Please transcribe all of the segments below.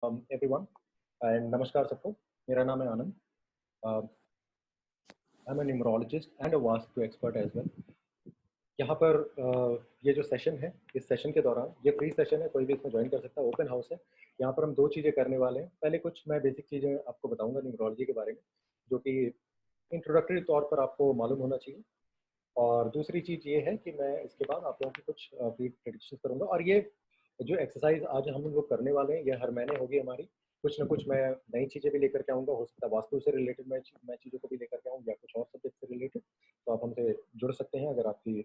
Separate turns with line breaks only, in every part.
Everyone and नमस्कार सबको। मेरा नाम है Anand. I am an numerologist and a vastu expert as well. यहाँ पर ये जो सेशन है, इस सेशन के दौरान ये फ्री सेशन है, कोई भी इसमें ज्वाइन कर सकता है, ओपन हाउस है। यहाँ पर हम दो चीज़ें करने वाले हैं। पहले कुछ मैं बेसिक चीज़ें आपको बताऊंगा न्यूमरोलॉजी के बारे में, जो कि इंट्रोडक्टरी तौर पर आपको मालूम होना चाहिए। और दूसरी चीज़ ये है कि मैं इसके बाद आप लोगों की कुछ प्रेडिक्शन करूंगा। और ये जो एक्सरसाइज आज हम लोग करने वाले हैं, ये हर महीने होगी हमारी। कुछ ना कुछ मैं नई चीज़ें भी लेकर के आऊँगा। हो सकता है वास्तु से रिलेटेड मैं चीज़ों को भी लेकर के आऊँ, या कुछ और सब्जेक्ट से रिलेटेड। तो आप हमसे जुड़ सकते हैं अगर आपकी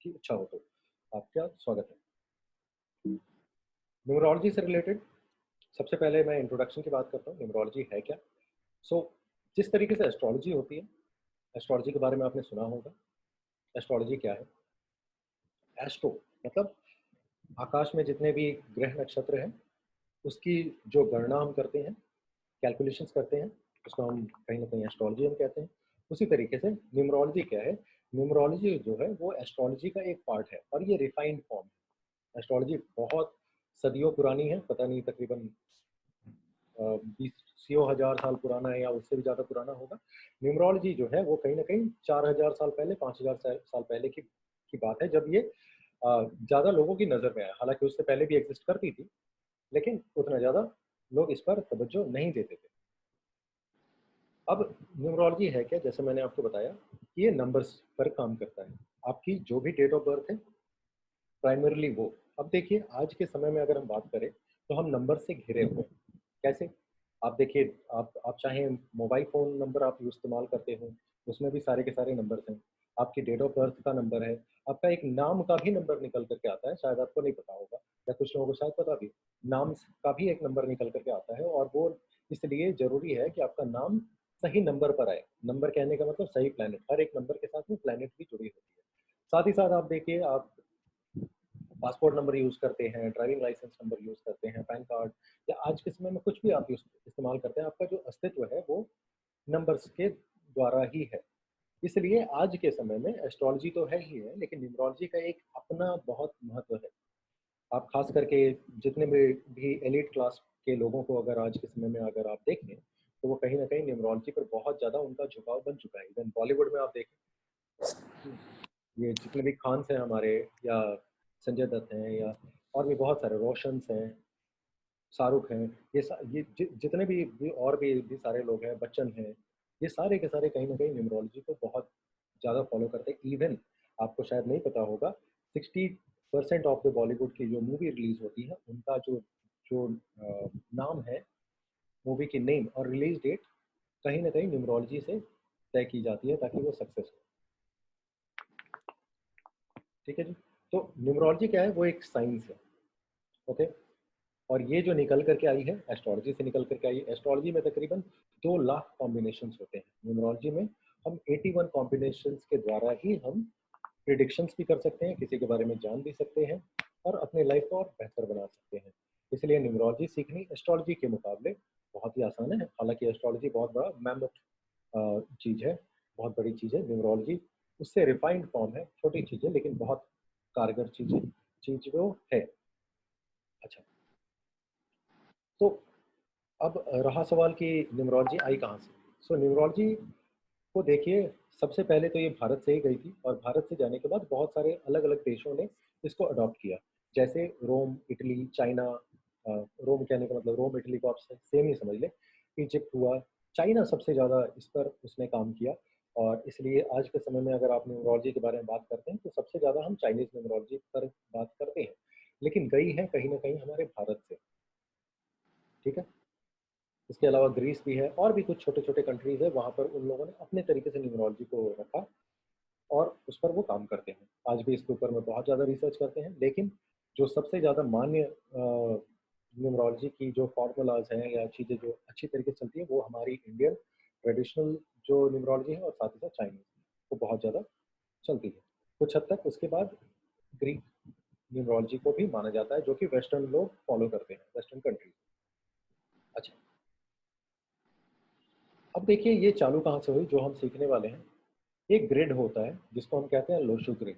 इच्छा हो तो। आपका स्वागत है। न्यूमरोलॉजी से रिलेटेड सबसे पहले मैं इंट्रोडक्शन की बात करता हूँ, न्यूमरोलॉजी है क्या। सो जिस तरीके से एस्ट्रोलॉजी होती है, एस्ट्रोलॉजी के बारे में आपने सुना होगा। एस्ट्रोलॉजी क्या है? एस्ट्रो मतलब आकाश में जितने भी ग्रह नक्षत्र हैं, उसकी जो गणना हम करते हैं, कैलकुलेशंस करते हैं, उसको हम कहीं ना कहीं एस्ट्रोलॉजी हम कहते हैं। उसी तरीके से न्यूमरोलॉजी क्या है? न्यूमरोलॉजी जो है वो एस्ट्रोलॉजी का एक पार्ट है, और ये रिफाइंड फॉर्म है। एस्ट्रोलॉजी बहुत सदियों पुरानी है, पता नहीं तकरीबन 20,000 साल पुराना है या उससे भी ज़्यादा पुराना होगा। न्यूमरोलॉजी जो है वो कहीं ना कहीं 4,000 साल पहले, 5,000 साल पहले की बात है, जब ये ज़्यादा लोगों की नज़र में आया। हालांकि उससे पहले भी एग्जिस्ट करती थी, लेकिन उतना ज़्यादा लोग इस पर तवज्जो नहीं देते थे। अब न्यूमरोलॉजी है क्या? जैसे मैंने आपको बताया, ये नंबर्स पर काम करता है। आपकी जो भी डेट ऑफ बर्थ है, प्राइमरीली वो। अब देखिए, आज के समय में अगर हम बात करें तो हम नंबर से घिरे हुए हैं। कैसे? आप देखिए, आप चाहे मोबाइल फ़ोन नंबर आप इस्तेमाल करते हो, उसमें भी सारे के सारे नंबर्स हैं। आपकी डेट ऑफ बर्थ का नंबर है, आपका एक नाम का भी नंबर निकल कर के आता है, शायद आपको नहीं पता होगा, या कुछ लोगों को शायद पता भी। नाम का भी एक नंबर निकल कर के आता है, और वो इसलिए ज़रूरी है कि आपका नाम सही नंबर पर आए। नंबर कहने का मतलब सही प्लैनेट, हर एक नंबर के साथ में प्लैनेट भी जुड़ी होती है। साथ ही साथ आप देखिए, आप पासपोर्ट नंबर यूज़ करते हैं, ड्राइविंग लाइसेंस नंबर यूज़ करते हैं, पैन कार्ड, या आज के समय में कुछ भी आप इस्तेमाल करते हैं, आपका जो अस्तित्व है वो नंबर्स के द्वारा ही है। इसलिए आज के समय में एस्ट्रोलॉजी तो है ही है, लेकिन न्यूमरोलॉजी का एक अपना बहुत महत्व है। आप खास करके जितने भी एलीट क्लास के लोगों को अगर आज के समय में अगर आप देखें, तो वो कहीं न कहीं न्यूमरोलॉजी पर बहुत ज़्यादा उनका झुकाव बन चुका है। इवन बॉलीवुड में आप देखें, ये जितने भी खान्स हैं हमारे, या संजय दत्त हैं, या और भी बहुत सारे रोशन्स हैं, शाहरुख हैं, ये जितने भी और भी सारे लोग हैं, बच्चन हैं, ये सारे के सारे कहीं न कहीं न्यूमरोलॉजी को बहुत ज़्यादा फ़ॉलो करते हैं। इवन आपको शायद नहीं पता होगा, 60% ऑफ द बॉलीवुड की जो मूवी रिलीज़ होती है, उनका जो जो नाम है, मूवी की नेम और रिलीज़ डेट कहीं न कहीं न्यूमरोलॉजी से तय की जाती है, ताकि वो सक्सेस हो। ठीक है जी? तो न्यूमरोलॉजी क्या है? वो एक साइंस है, ओके? और ये जो निकल कर के आई है, एस्ट्रोलॉजी से निकल कर के आई है। एस्ट्रोलॉजी में तकरीबन 2 लाख कॉम्बिनेशंस होते हैं। न्यूमरोलॉजी में हम 81 कॉम्बिनेशंस के द्वारा ही हम प्रिडिक्शंस भी कर सकते हैं, किसी के बारे में जान भी सकते हैं, और अपने लाइफ को और बेहतर बना सकते हैं। इसलिए न्यूमरोलॉजी सीखनी एस्ट्रोलॉजी के मुकाबले बहुत ही आसान है। हालाँकि एस्ट्रोलॉजी बहुत बड़ा मैमथ चीज़ है, बहुत बड़ी चीज़ है। न्यूमरोलॉजी उससे रिफाइंड फॉर्म है, छोटी चीज़ है, लेकिन बहुत कारगर चीज़ वो है। अच्छा, तो अब रहा सवाल कि न्यूमरोलॉजी आई कहाँ से? सो न्यूमरोलॉजी को देखिए, सबसे पहले तो ये भारत से ही गई थी, और भारत से जाने के बाद बहुत सारे अलग-अलग देशों ने इसको अडॉप्ट किया। जैसे रोम, इटली, चाइना। रोम कहने का मतलब रोम, इटली को आप स सेम ही समझ लें। इजिप्ट हुआ, चाइना सबसे ज़्यादा इस पर उसने काम किया, और इसलिए आज के समय में अगर आप न्यूमरोलॉजी के बारे में बात करते हैं, तो सबसे ज़्यादा हम चाइनीज़ न्यूमरोलॉजी पर बात करते हैं। लेकिन गई है कहीं न कहीं हमारे भारत से, ठीक है? इसके अलावा ग्रीस भी है, और भी कुछ छोटे-छोटे कंट्रीज़ हैं, वहाँ पर उन लोगों ने अपने तरीके से न्यूमरोलॉजी को रखा, और उस पर वो काम करते हैं। आज भी इसके ऊपर में बहुत ज़्यादा रिसर्च करते हैं, लेकिन जो सबसे ज़्यादा मान्य न्यूमरोलॉजी की जो फ़ॉर्मूलाज़ हैं, या चीज़ें जो अच्छी तरीके से चलती हैं, वो हमारी इंडियन ट्रेडिशनल जो न्यूमरोलॉजी है, और साथ ही साथ चाइनीज़, वो बहुत ज़्यादा चलती है। कुछ हद तक उसके बाद ग्रीक न्यूमरोलॉजी को भी माना जाता है, जो कि वेस्टर्न लोग फ़ॉलो करते हैं, वेस्टर्न कंट्रीज़। अच्छा, अब देखिए ये चालू कहाँ से हुई जो हम सीखने वाले हैं। एक ग्रिड होता है जिसको हम कहते हैं लोशु ग्रिड।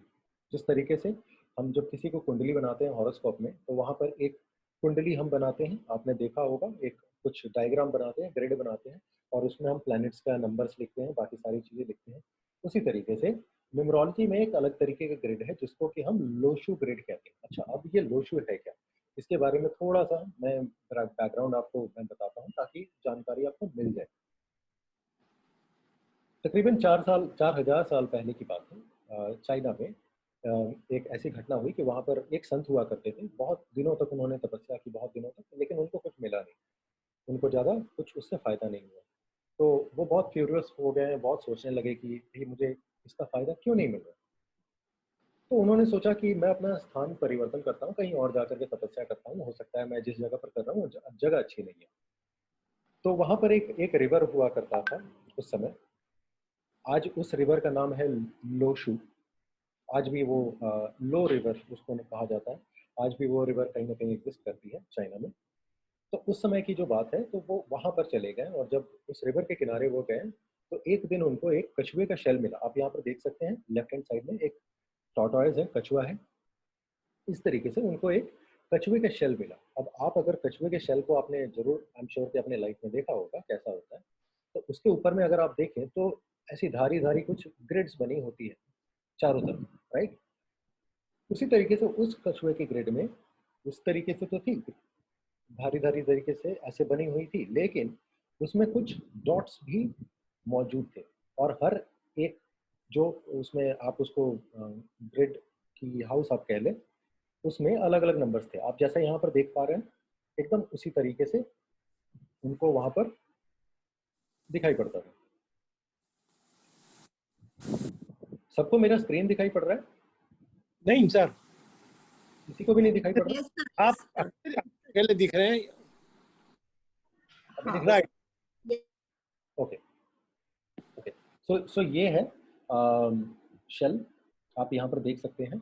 जिस तरीके से हम जब किसी को कुंडली बनाते हैं हॉरोस्कोप में, तो वहाँ पर एक कुंडली हम बनाते हैं, आपने देखा होगा, एक कुछ डायग्राम बनाते हैं, ग्रिड बनाते हैं और उसमें हम प्लैनेट्स का नंबर्स लिखते हैं, बाकी सारी चीज़ें लिखते हैं। उसी तरीके से न्यूमरोलॉजी में एक अलग तरीके का ग्रिड है जिसको कि हम लोशू ग्रिड कहते हैं। अच्छा, अब ये लोशू है क्या? इसके बारे में थोड़ा-सा मैं बैकग्राउंड आपको मैं बताता हूँ ताकि जानकारी आपको मिल जाए। तकरीबन 4,000 साल पहले की बात है। चाइना में एक ऐसी घटना हुई कि वहाँ पर एक संत हुआ करते थे। बहुत दिनों तक उन्होंने तपस्या की, बहुत दिनों तक, लेकिन उनको कुछ मिला नहीं। उनको ज़्यादा कुछ उससे फ़ायदा नहीं हुआ। तो वो बहुत क्यूरियस हो गए, बहुत सोचने लगे कि भई मुझे इसका फ़ायदा क्यों नहीं मिल रहा? तो उन्होंने सोचा कि मैं अपना स्थान परिवर्तन करता हूँ, कहीं और जाकर के तपस्या करता हूँ। हो सकता है मैं जिस जगह पर कर रहा हूँ, वो जगह अच्छी नहीं है। तो वहाँ पर एक एक रिवर हुआ करता था उस समय। आज उस रिवर का नाम है लोशू। आज भी वो लो रिवर उसको कहा जाता है। आज भी वो रिवर कहीं न कहीं एग्ज़िस्ट करती है चाइना में। तो उस समय की जो बात है, तो वो वहाँ पर चले गए और जब उस रिवर के किनारे वो गए, तो एक दिन उनको एक कछुए का शेल मिला। आप यहाँ पर देख सकते हैं लेफ्ट हैंड साइड में एक टॉर्टोइज़ है, कछुआ है। इस तरीके से उनको एक कछुए का शेल मिला। अब आप अगर कछुए के शेल को आपने ज़रूर, आई एम श्योर कि अपने लाइफ़ में देखा होगा कैसा होता है। तो उसके ऊपर में अगर आप देखें तो ऐसी धारी-धारी कुछ ग्रिड्स बनी होती है चारों तरफ, राइट? उसी तरीके से उस कछुए के ग्रिड में उस तरीके से तो थी, धारी-धारी तरीके से ऐसे बनी हुई थी, लेकिन उसमें कुछ डॉट्स भी मौजूद थे और हर एक जो उसमें आप उसको ग्रिड की हाउस आप कह लें, उसमें अलग-अलग नंबर्स थे। आप जैसा यहाँ पर देख पा रहे हैं, एकदम उसी तरीके से उनको वहाँ पर दिखाई पड़ता था। सबको मेरा स्क्रीन दिखाई पड़ रहा है?
नहीं सर,
किसी को भी नहीं दिखाई पड़ रहा?
Yes, sir.
आप
Yes, sir.
अकेले दिख रहे हैं।
अभी दिख
हाँ,
रहा है?
Right,
okay, okay. सो ये है शेल, आप यहाँ पर देख सकते हैं।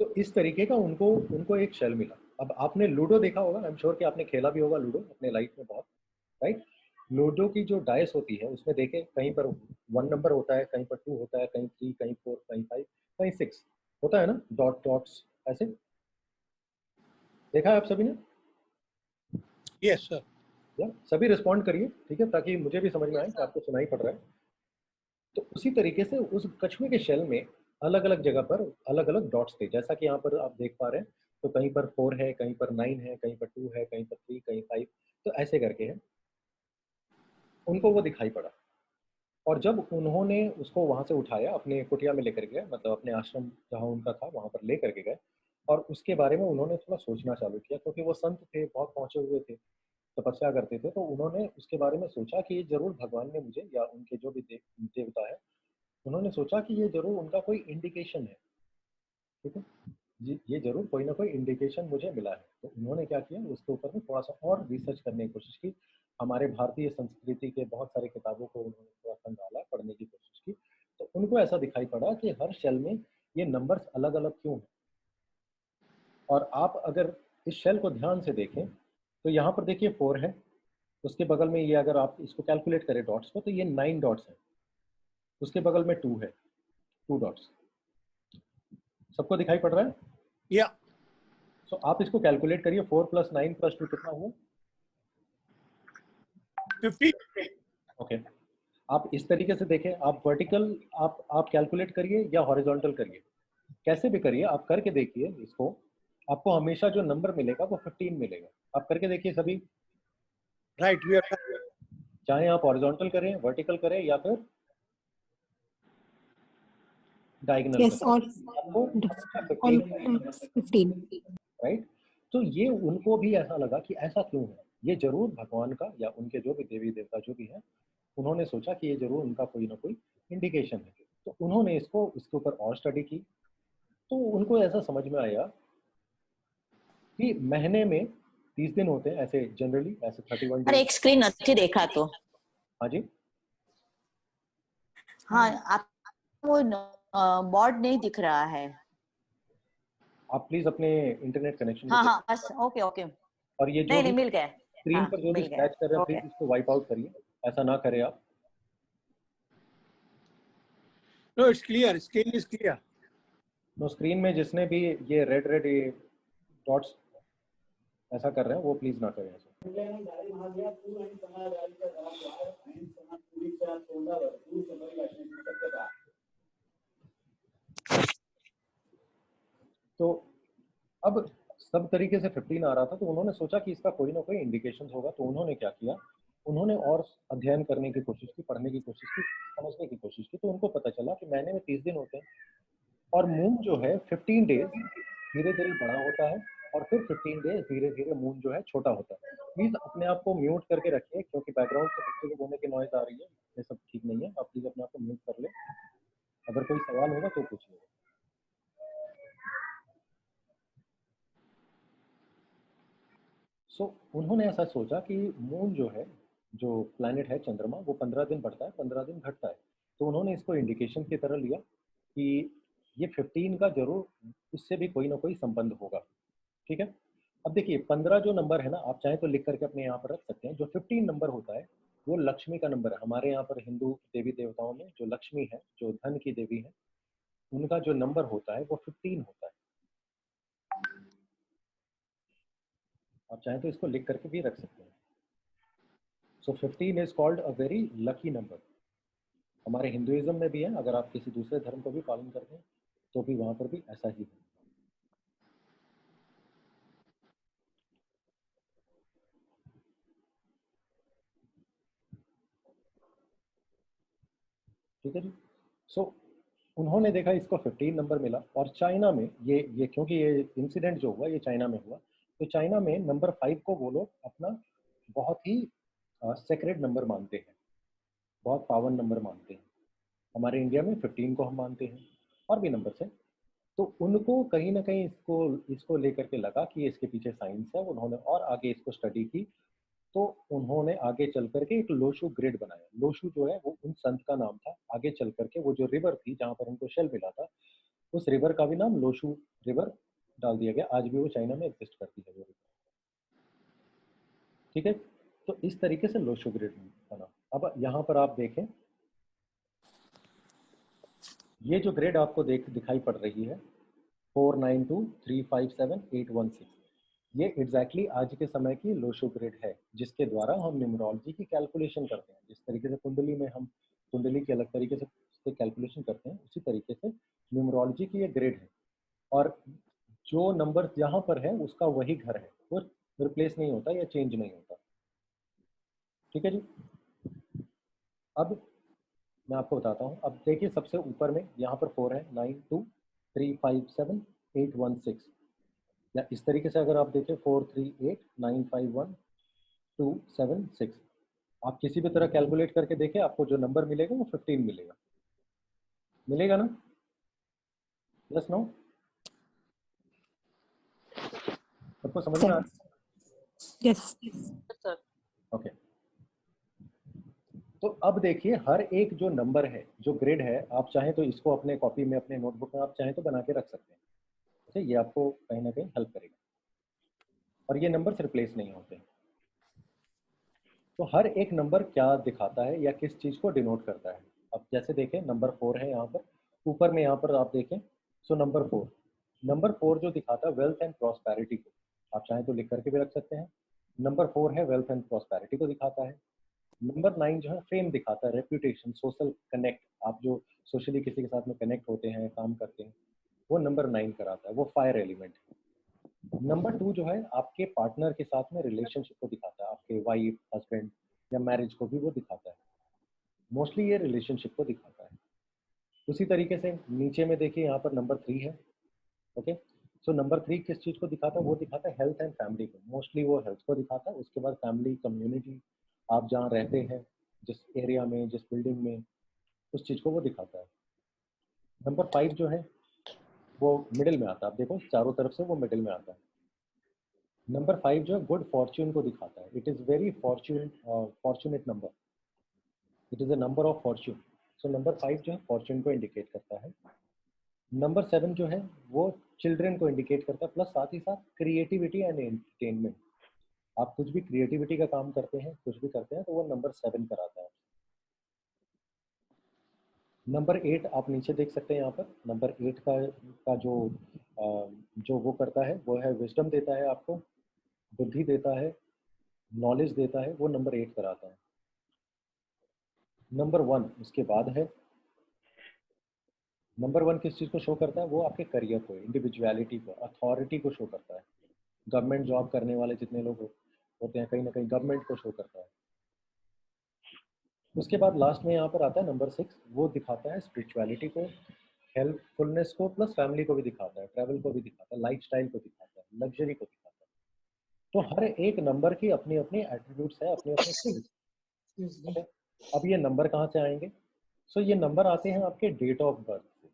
तो इस तरीके का उनको उनको एक शेल मिला। अब आपने लूडो देखा होगा, आई एम श्योर कि आपने खेला भी होगा लूडो अपने लाइफ में बहुत, राइट? लूडो की जो डाइस होती है उसमें देखें कहीं पर 1 नंबर होता है, कहीं पर 2 होता है, कहीं 3, कहीं 4, कहीं 5, कहीं 6 होता है ना, डॉट्स ऐसे। देखा है आप सभी ने?
Yes sir.
या सभी रिस्पॉन्ड करिए, ठीक है? ताकि मुझे भी समझ में आए कि आपको सुनाई पड़ रहा है। तो उसी तरीके से उस कछुए के शेल में अलग-अलग जगह पर अलग-अलग डॉट्स थे। जैसा कि यहाँ पर आप देख पा रहे हैं, तो कहीं पर 4 है, कहीं पर 9 है, कहीं पर 2 है, कहीं पर 3, कहीं 5, तो ऐसे करके है। उनको वो दिखाई पड़ा और जब उन्होंने उसको वहाँ से उठाया, अपने कुटिया में लेकर गए, मतलब अपने आश्रम जहाँ उनका था, वहाँ पर लेकर के गए और उसके बारे में उन्होंने थोड़ा सोचना चालू किया क्योंकि वो संत थे, बहुत पहुँचे हुए थे, तपस्या करते थे, तो उन्होंने उसके बारे में सोचा कि ये ज़रूर भगवान ने मुझे या उनके जो भी देवता है, उन्होंने सोचा कि ये ज़रूर उनका कोई इंडिकेशन है, ठीक है? ये ज़रूर कोई ना कोई इंडिकेशन मुझे मिला है। तो उन्होंने क्या किया, उसके ऊपर में थोड़ा-सा और रिसर्च करने की कोशिश की। हमारे भारतीय संस्कृति के बहुत सारी किताबों को उन्होंने थोड़ा खंगाला, पढ़ने की कोशिश की। तो उनको ऐसा दिखाई पड़ा कि हर शेल में ये नंबर्स अलग-अलग क्यों हैं? और आप अगर इस शेल को ध्यान से देखें, तो यहाँ पर देखिए 4 है, उसके बगल में ये अगर आप इसको कैलकुलेट करें डॉट्स को, तो ये 9 डॉट्स हैं। उसके बगल में 2 है, 2 डॉट्स। सबको दिखाई पड़ रहा है?
या
सो आप इसको कैलकुलेट करिए, 4 + 9 + 2 कितना हुआ?
50।
ओके। आप इस तरीके से देखें, आप वर्टिकल आप कैलकुलेट करिए या हॉरिजॉन्टल करिए, कैसे भी करिए, आप करके देखिए इसको, आपको हमेशा जो नंबर मिलेगा वो 15 मिलेगा। आप करके देखिए सभी,
राइट, वी आर
चाहे आप हॉरिजॉन्टल करें, वर्टिकल करें या फिर डायगोनल
yes,
करें, आपको हमेशा 15
almost 15.
राइट? तो ये उनको भी ऐसा लगा कि ऐसा क्यों है? ये ज़रूर भगवान का या उनके जो भी देवी-देवता जो भी हैं, उन्होंने सोचा कि ये ज़रूर उनका कोई ना कोई इंडिकेशन है। तो उन्होंने इसके ऊपर और स्टडी की, तो उनको ऐसा समझ में आया कि महीने में 30 दिन होते हैं ऐसे जनरली, ऐसे 31
अरे
डेज़।
एक स्क्रीन નથી દેખાતો।
हाँ जी?
हाँ, आप वो बोर्ड नहीं दिख रहा है।
आप प्लीज़ अपने इंटरनेट कनेक्शन को
हाँ
चेक
हाँ बस, ओके ओके।
और ये जो
नहीं
भी
नहीं, मिल गया।
स्क्रीन
हाँ
पर जो भी
मिल गया,
स्क्रैच कर रहे हैं,
ओके।
प्लीज़ इसको वाइप आउट करिए। ऐसा ना करें आप।
No, it's clear, screen is clear.
No, screen में जिसने भी ये रेड रेड ये डॉट्स ऐसा कर रहे हैं वो प्लीज ना करें ऐसा। तो अब सब तरीके से 15 आ रहा था, तो उन्होंने सोचा कि इसका कोई ना कोई इंडिकेशन होगा। तो उन्होंने क्या किया, उन्होंने और अध्ययन करने की कोशिश की, पढ़ने की कोशिश की, समझने की कोशिश की। तो उनको पता चला कि महीने में 30 दिन होते हैं और मून जो है 15 डेज धीरे धीरे बड़ा होता है और फिर 15 डेज धीरे धीरे मून जो है छोटा होता है। प्लीज अपने आप को म्यूट करके रखिए क्योंकि बैकग्राउंड से बच्चे के रोने की नॉइज आ रही है, ये सब ठीक नहीं है। आप प्लीज अपने आप को म्यूट कर ले। अगर कोई सवाल होगा तो पूछिए। उन्होंने ऐसा सोचा कि मून जो है, जो प्लैनेट है चंद्रमा, वो 15 दिन बढ़ता है, 15 दिन घटता है। तो उन्होंने इसको इंडिकेशन की तरह लिया कि ये 15 का जरूर इससे भी कोई ना कोई संबंध होगा। ठीक है। अब देखिए 15 जो नंबर है ना, आप चाहें तो लिख करके अपने यहाँ पर रख सकते हैं। जो 15 नंबर होता है वो लक्ष्मी का नंबर है। हमारे यहाँ पर हिंदू देवी देवताओं में जो लक्ष्मी है, जो धन की देवी है, उनका जो नंबर होता है वो 15 होता है। आप चाहें तो इसको लिख करके भी रख सकते हैं। सो 15 is called a very lucky number. हमारे हिंदुइज्म में भी है, अगर आप किसी दूसरे धर्म को भी पालन करते हैं तो भी वहां पर भी ऐसा ही है। ठीक है जी। सो उन्होंने देखा इसको 15 नंबर मिला और चाइना में ये क्योंकि ये इंसिडेंट जो हुआ ये चाइना में हुआ, तो चाइना में नंबर 5 को वो लोग अपना बहुत ही सेक्रेड नंबर मानते हैं, बहुत पावन नंबर मानते हैं। हमारे इंडिया में 15 को हम मानते हैं और भी नंबर से। तो उनको कहीं ना कहीं इसको इसको लेकर के लगा कि इसके पीछे साइंस है। उन्होंने और आगे इसको स्टडी की। तो उन्होंने आगे चल करके एक लोशू ग्रिड बनाया। लोशू जो है वो उन संत का नाम था। आगे चल करके वो जो रिवर थी जहाँ पर उनको शेल मिला था, उस रिवर का भी नाम लोशू रिवर डाल दिया गया। आज भी वो चाइना में एग्जिस्ट करती है वो रिवर। ठीक है। तो इस तरीके से लोशू ग्रिड बना। अब यहाँ पर आप देखें, ये जो ग्रिड आपको दिखाई पड़ रही है 4923578116, ये एग्जैक्टली आज के समय की लोशो ग्रिड है, जिसके द्वारा हम न्यूमरोलॉजी की कैलकुलेशन करते हैं। जिस तरीके से कुंडली में हम कुंडली की अलग तरीके से कैलकुलेशन करते हैं, उसी तरीके से न्यूमरोलॉजी की ये ग्रिड है। और जो नंबर यहाँ पर है उसका वही घर है, वो रिप्लेस नहीं होता या चेंज नहीं होता। ठीक है जी। अब मैं आपको बताता हूँ। अब देखिए सबसे ऊपर में यहाँ पर 4 है, 92357816, या इस तरीके से अगर आप देखें 438951 276, आप किसी भी तरह कैलकुलेट करके देखें, आपको जो नंबर मिलेगा वो 15 मिलेगा। मिलेगा ना? Yes no? सबको समझ में आ रहा है?
Yes
sir.
ओके। तो अब देखिए हर एक जो नंबर है, जो ग्रेड है, आप चाहें तो इसको अपने कॉपी में, अपने नोटबुक में आप चाहें तो बना के रख सकते हैं। ठीक है, ये आपको कहीं ना कहीं हेल्प करेगा। और ये नंबर रिप्लेस नहीं होते। तो हर एक नंबर क्या दिखाता है या किस चीज़ को डिनोट करता है। अब जैसे देखें नंबर 4 है यहाँ पर, ऊपर में यहाँ पर आप देखें। सो नंबर 4 जो दिखाता है वेल्थ एंड प्रॉस्पेरिटी को, आप चाहें तो लिख करके भी रख सकते हैं। नंबर 4 है वेल्थ एंड प्रॉस्पेरिटी को दिखाता है। नंबर 9 जो है फेम दिखाता है, रेप्यूटेशन, सोशल कनेक्ट। आप जो सोशली किसी के साथ में कनेक्ट होते हैं, काम करते हैं, वो नंबर 9 कराता है, वो फायर एलिमेंट है। नंबर 2 जो है आपके पार्टनर के साथ में रिलेशनशिप को दिखाता है, आपके वाइफ, हस्बैंड या मैरिज को भी वो दिखाता है। मोस्टली ये रिलेशनशिप को दिखाता है। उसी तरीके से नीचे में देखिए यहाँ पर नंबर 3 है। ओके। सो नंबर 3 किस चीज़ को दिखाता है? वो दिखाता है हेल्थ एंड फैमिली को। मोस्टली वो हेल्थ को दिखाता है। उसके बाद फैमिली, कम्युनिटी, आप जहाँ रहते हैं, जिस एरिया में, जिस बिल्डिंग में, उस चीज़ को वो दिखाता है। नंबर 5 जो है वो मिडिल में आता है। आप देखो चारों तरफ से वो मिडिल में आता है। नंबर 5 जो है गुड फॉर्च्यून को दिखाता है। It is very fortunate number. It is a number of Fortune. So number 5 जो है फॉर्च्यून को इंडिकेट करता है। नंबर 7 जो है वो चिल्ड्रन को इंडिकेट करता है, प्लस साथ ही साथ क्रिएटिविटी एंड एंटरटेनमेंट। आप कुछ भी क्रिएटिविटी का काम करते हैं, कुछ भी करते हैं, तो वो नंबर 7 कराता है। नंबर 8 आप नीचे देख सकते हैं यहाँ पर। नंबर 8 का जो वो करता है वो है विजडम देता है आपको, बुद्धि देता है, नॉलेज देता है, वो नंबर 8 कराता है। नंबर 1 उसके बाद है। नंबर 1 किस चीज़ को शो करता है? वो आपके करियर को, इंडिविजुअलिटी को, अथॉरिटी को शो करता है। गवर्नमेंट जॉब करने वाले जितने लोग होते हैं, कहीं ना कहीं गवर्नमेंट को शो करता है। उसके बाद लास्ट में यहाँ पर आता है नंबर 6, वो दिखाता है स्पिरिचुअलिटी को, हेल्पफुलनेस को, प्लस फैमिली को भी दिखाता है, ट्रैवल को भी दिखाता है, लाइफस्टाइल को दिखाता है, लग्जरी को दिखाता है। तो हर एक नंबर की अपनी अपनी एट्रीब्यूट्स है, अपने अपने स्किल्स। ओके, अब ये नंबर कहाँ से आएंगे? सो ये नंबर आते हैं आपके डेट ऑफ बर्थ से।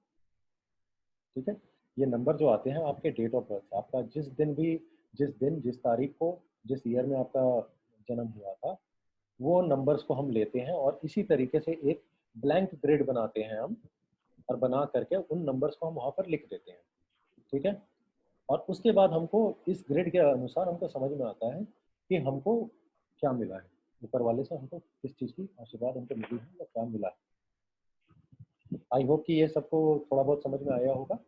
ठीक है, ये नंबर जो आते हैं आपके डेट ऑफ बर्थ, आपका जिस दिन जिस तारीख को जिस ईयर में आपका जन्म हुआ था, वो नंबर्स को हम लेते हैं और इसी तरीके से एक ब्लैंक ग्रिड बनाते हैं हम, और बना करके उन नंबर्स को हम वहाँ पर लिख देते हैं। ठीक है, और उसके बाद हमको इस ग्रिड के अनुसार हमको समझ में आता है कि हमको क्या मिला है, ऊपर वाले से हमको किस चीज़ की आशीर्वाद हमको मिली है या क्या मिला है। आई होप कि ये सबको थोड़ा बहुत समझ में आया होगा।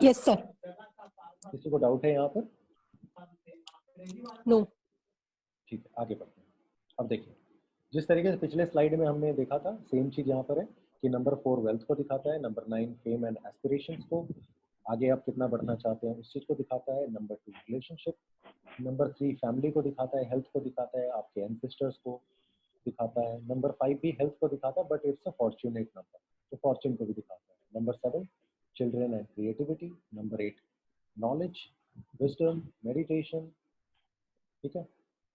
Yes sir.
किसी को डाउट है यहाँ पर?
नो।
ठीक है, आगे बढ़ते हैं। अब देखिए, जिस तरीके से पिछले स्लाइड में हमने देखा था, सेम चीज़ यहाँ पर है कि नंबर 4 वेल्थ को दिखाता है, नंबर 9 फेम एंड एस्पिरेशंस को, आगे आप कितना बढ़ना चाहते हैं उस चीज़ को दिखाता है, नंबर 2 रिलेशनशिप, नंबर 3 फैमिली को दिखाता है, हेल्थ को दिखाता है, आपके एंसेस्टर्स को दिखाता है, नंबर 5 भी हेल्थ को दिखाता है but it's a fortunate number, तो फॉर्चून को भी दिखाता है, number 7 children and creativity, number 8 knowledge, wisdom, meditation, ठीक है,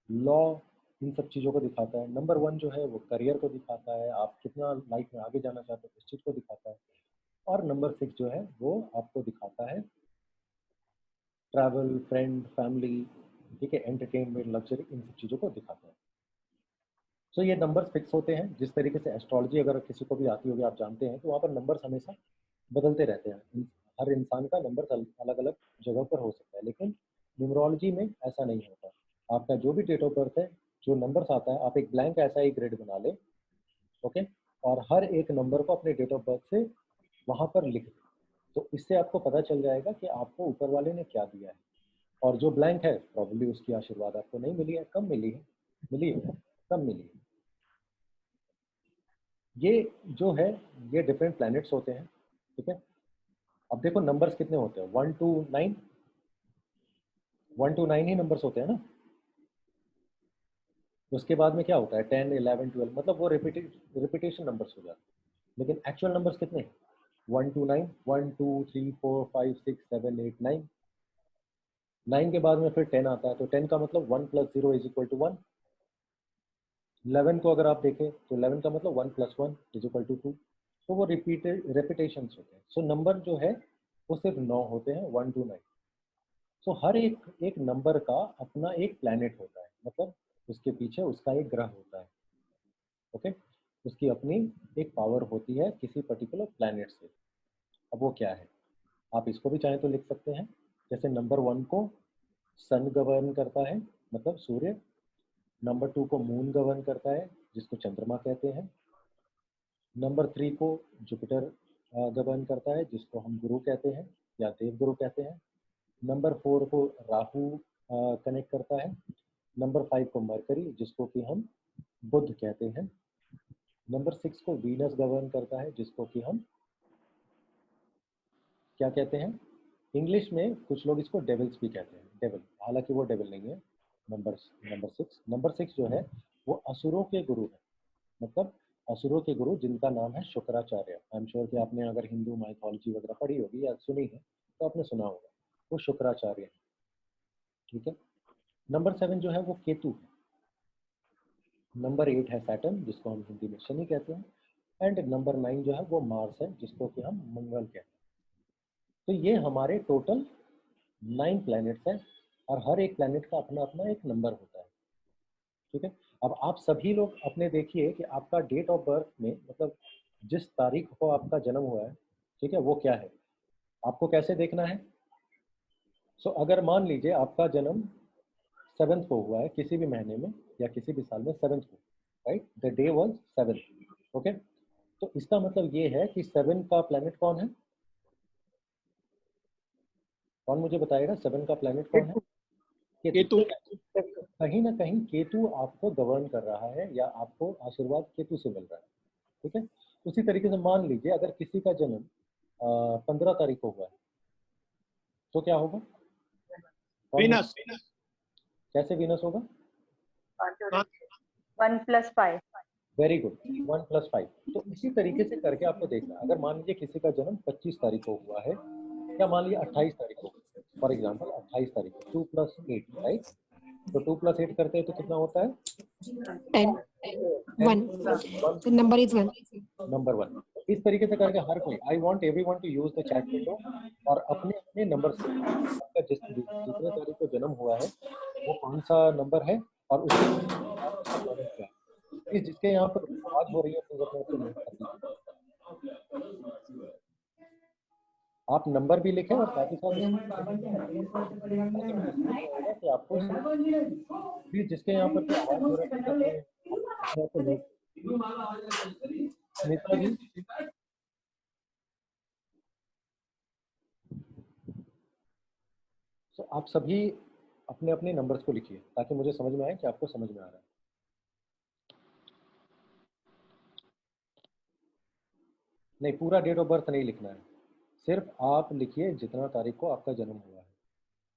लॉ, इन सब चीज़ों को दिखाता है। नंबर 1 जो है वो करियर को दिखाता है, आप कितना लाइफ में आगे जाना चाहते हो उस चीज़ को दिखाता है। और नंबर 6 जो है वो आपको दिखाता है ट्रैवल, फ्रेंड, फैमिली, ठीक है, एंटरटेनमेंट, लग्जरी, इन सब चीज़ों को दिखाता है। सो ये नंबर्स फिक्स होते हैं। जिस तरीके से एस्ट्रोलॉजी अगर किसी को भी आती होगी, आप जानते हैं, तो वहाँ पर नंबर्स हमेशा बदलते रहते हैं। हर इंसान का नंबर अलग अलग जगह पर हो सकता है, लेकिन न्यूमरोलॉजी में ऐसा नहीं होता। आपका जो भी डेट ऑफ बर्थ है, जो नंबर्स आता है, आप एक ब्लैंक ऐसा ही ग्रिड बना ले, ओके, और हर एक नंबर को अपने डेट ऑफ बर्थ से वहाँ पर लिख दें। तो इससे आपको पता चल जाएगा कि आपको ऊपर वाले ने क्या दिया है। और जो ब्लैंक है, प्रॉब्लली उसकी आशीर्वाद आपको नहीं मिली है, कम मिली है, मिली है, कम मिली है। ये जो है, ये डिफरेंट प्लैनेट्स होते हैं। ठीक है, अब देखो नंबर्स कितने होते हैं, 1 to 9, 1 to 9 ही नंबर्स होते हैं ना। उसके बाद में क्या होता है, 10, 11, 12, मतलब वो रिपीटेशन नंबर्स हो जाते हैं। लेकिन एक्चुअल नंबर्स कितने, 1 to 9, 1 2 3 4 5 6 7 8 9, 9 के बाद में फिर 10 आता है, तो 10 का मतलब 1 + 0 = 1। 11 को अगर आप देखें तो 11 का मतलब 1 + 1 = 2। तो वो रिपीटेशंस होते हैं। सो नंबर जो है वो सिर्फ 9 होते हैं, 1 to 9। सो हर एक नंबर का अपना एक प्लैनेट होता है, मतलब उसके पीछे उसका एक ग्रह होता है। ओके, उसकी अपनी एक पावर होती है किसी पर्टिकुलर प्लैनेट से। अब वो क्या है, आप इसको भी चाहें तो लिख सकते हैं। जैसे नंबर 1 को सन गवर्न करता है, मतलब सूर्य। नंबर 2 को मून गवर्न करता है, जिसको चंद्रमा कहते हैं। नंबर 3 को जुपिटर गवर्न करता है, जिसको हम गुरु कहते हैं या देवगुरु कहते हैं। नंबर 4 को राहु कनेक्ट करता है। नंबर 5 को मरकरी, जिसको कि हम बुध कहते हैं। नंबर 6 को वीनस गवर्न करता है, जिसको कि हम क्या कहते हैं, इंग्लिश में कुछ लोग इसको डेविल्स भी कहते हैं, डेविल, हालांकि वो डेविल नहीं है। नंबर 6 जो है वो असुरों के गुरु है, मतलब असुरों के गुरु जिनका नाम है शुक्राचार्य। आई एम श्योर कि आपने अगर हिंदू माइथोलॉजी वगैरह पढ़ी होगी या सुनी है तो आपने सुना होगा, वो शुक्राचार्य है। ठीक है, नंबर 7 जो है वो केतु है। नंबर 8 है सैटर्न, जिसको हम हिंदी में शनि कहते हैं। एंड नंबर 9 जो है वो मार्स है, जिसको कि हम मंगल कहते हैं। तो ये हमारे टोटल 9 प्लैनेट्स हैं, और हर एक प्लैनेट का अपना अपना एक नंबर होता है। ठीक है, अब आप सभी लोग अपने देखिए कि आपका डेट ऑफ बर्थ में, मतलब जिस तारीख को आपका जन्म हुआ है, ठीक है, वो क्या है, आपको कैसे देखना है। सो अगर मान लीजिए आपका जन्म 7th को हुआ है, किसी भी महीने में या किसी भी साल में 7th को, right, the day was 7th, okay. तो इसका मतलब ये है कि 7 का प्लैनेट कौन है? कौन मुझे बताएगा 7 का प्लैनेट कौन है?
केतु।
कहीं ना कहीं केतु आपको गवर्न कर रहा है या आपको आशीर्वाद केतु से मिल रहा है, ठीक है। उसी तरीके से मान लीजिए अगर किसी का जन्म 15 तारीख को हुआ है तो क्या होगा?
वीनस।
कैसे वीनस होगा?
1+5।
Very good, 1+5। तो इसी तरीके से करके आपको देखना है। अगर मान लीजिए किसी का जन्म 25 तारीख को हुआ है या मान लीजिए 28 तारीख को, फॉर एग्जाम्पल 28 तारीख को, 2+8, राइट। तो 2+8 करते हैं तो कितना होता है?
10. 1. The number is 1.
नंबर 1। इस तरीके से करके हर कोई, I want everyone to use the chat window और अपने अपने नंबर से आपका जितने तारीख को जन्म हुआ है वो कौन सा नंबर है और उसके आपका planet क्या है। प्लीज जिसके यहाँ पर आवाज हो रही है प्लीज अपने आप को म्यूट कर दीजिए। आप नंबर भी लिखें और साथ ही साथ होगा कि आपको प्लीज जिसके यहाँ पर आवाज हो रही है अपने आप को म्यूट। स्मिता जी, तो आप सभी अपने अपने नंबर्स को लिखिए ताकि मुझे समझ में आए कि आपको समझ में आ रहा है। नहीं, पूरा डेट ऑफ बर्थ नहीं लिखना है, सिर्फ आप लिखिए जितना तारीख को आपका जन्म हुआ है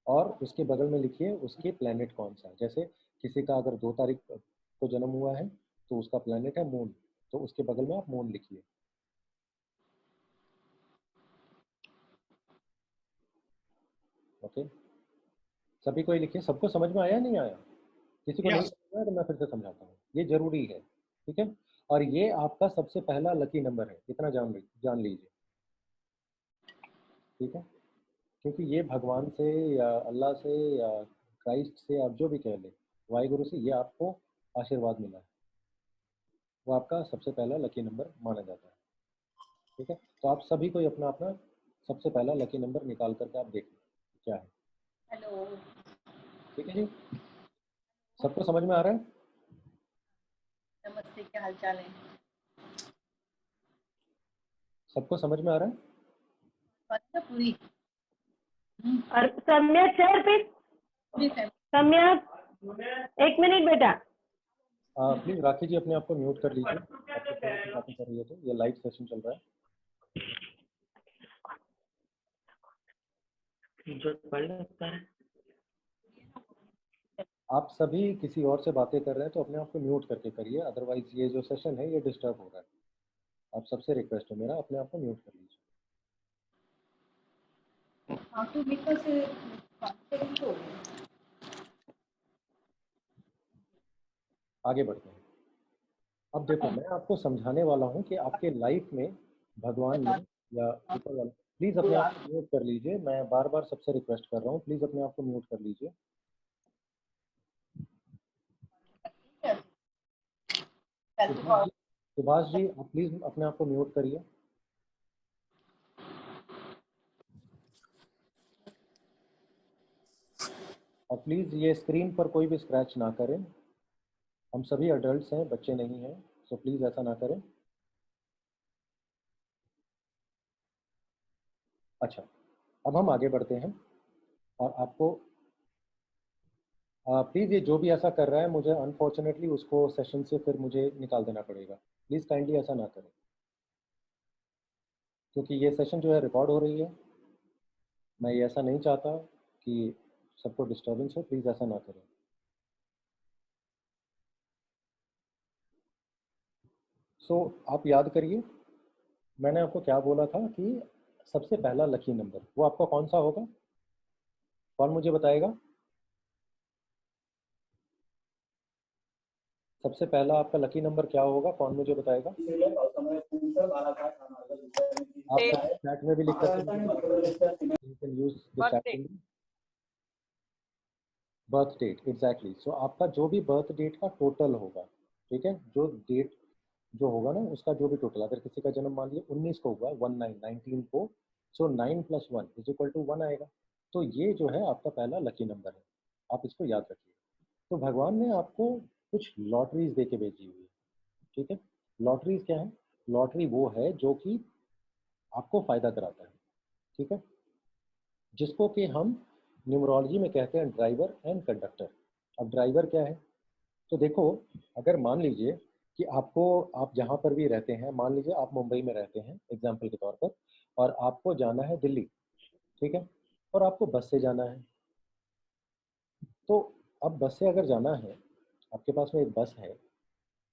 और उसके बगल में लिखिए उसके प्लैनेट कौन सा है। जैसे किसी का अगर 2 तारीख को जन्म हुआ है तो उसका प्लैनेट है मून, तो उसके बगल में आप मून लिखिए। ओके, सभी को ही लिखिए। सबको समझ में आया नहीं आया? किसी को नहीं
यस।
समझ में आया तो मैं फिर से समझाता हूँ, ये जरूरी है, ठीक है। और ये आपका सबसे पहला लकी नंबर है, इतना जान लीजिए, ठीक है। क्योंकि ये भगवान से या अल्लाह से या क्राइस्ट से आप जो भी कह लें, वाहिगुरु से, ये आपको आशीर्वाद मिला है, वो आपका सबसे पहला लकी नंबर माना जाता है, ठीक है। तो आप सभी को अपना अपना सबसे पहला लकी नंबर निकाल करके आप देखें क्या है।
हेलो,
ठीक है जी, सबको समझ में आ रहा है?
नमस्ते, क्या हाल चाल है?
सबको समझ में आ रहा है?
बात ना पूरी
और सम्या चेयर पे।
पूरी फैमिली।
सम्या 1 मिनट बेटा।
प्लीज राखी जी अपने आप को म्यूट कर लीजिए, आपको थोड़ी सी बातें कर रही है तो ये लाइव सेशन चल रहा है। आप सभी किसी और से बातें कर रहे हैं तो अपने आप को म्यूट करके करिए, अदरवाइज ये जो सेशन है ये डिस्टर्ब हो रहा है। आप सबसे रिक्वेस्ट है मेरा, अपने आप को म्यूट कर लीजिए।
हाँ, तो मेरे से बात करेंगे तो
आगे बढ़ते हैं। अब देखो मैं आपको समझाने वाला हूँ कि आपके लाइफ में भगवान ने या ऊपर वाला, प्लीज अपने आप को म्यूट कर लीजिए। मैं बार बार सबसे रिक्वेस्ट कर रहा हूँ, प्लीज अपने आप को म्यूट कर लीजिए। सुभाष जी आप प्लीज अपने आप को म्यूट करिए। और प्लीज ये स्क्रीन पर कोई भी स्क्रैच ना करें, हम सभी अडल्ट्स हैं, बच्चे नहीं हैं, सो प्लीज ऐसा ना करें। अच्छा, अब हम आगे बढ़ते हैं और आपको प्लीज़ ये जो भी ऐसा कर रहा है मुझे अनफॉर्चुनेटली उसको सेशन से फिर मुझे निकाल देना पड़ेगा। प्लीज़ काइंडली ऐसा ना करें क्योंकि ये सेशन जो है रिकॉर्ड हो रही है। मैं ये ऐसा नहीं चाहता कि सबको डिस्टर्बेंस हो, प्लीज़ ऐसा ना करें। सो आप याद करिए मैंने आपको क्या बोला था कि सबसे पहला लकी नंबर वो आपका कौन सा होगा? कौन मुझे बताएगा? सबसे पहला आपका लकी नंबर क्या होगा? कौन मुझे बताएगा? आप चैट में भी लिख सकते हैं, you can use the chat. Birth date, exactly. So आपका जो भी बर्थ डेट का टोटल होगा, ठीक है, जो डेट जो होगा ना उसका जो भी टोटल, अगर किसी का जन्म मान लिया 19 को हुआ, 19 को, सो 9 + 1 = 1 आएगा। तो ये जो है आपका पहला लकी नंबर है, आप इसको याद रखिए। तो भगवान ने आपको कुछ लॉटरीज दे के भेजी हुई है, ठीक है। लॉटरीज क्या है? लॉटरी वो है जो कि आपको फायदा कराता है, ठीक है, जिसको कि हम न्यूमरोलॉजी में कहते हैं ड्राइवर एंड कंडक्टर। अब ड्राइवर क्या है? तो देखो, अगर मान लीजिए कि आपको, आप जहाँ पर भी रहते हैं, मान लीजिए आप मुंबई में रहते हैं एग्जाम्पल के तौर पर, और आपको जाना है दिल्ली, ठीक है, और आपको बस से जाना है। तो अब बस से अगर जाना है, आपके पास में एक बस है,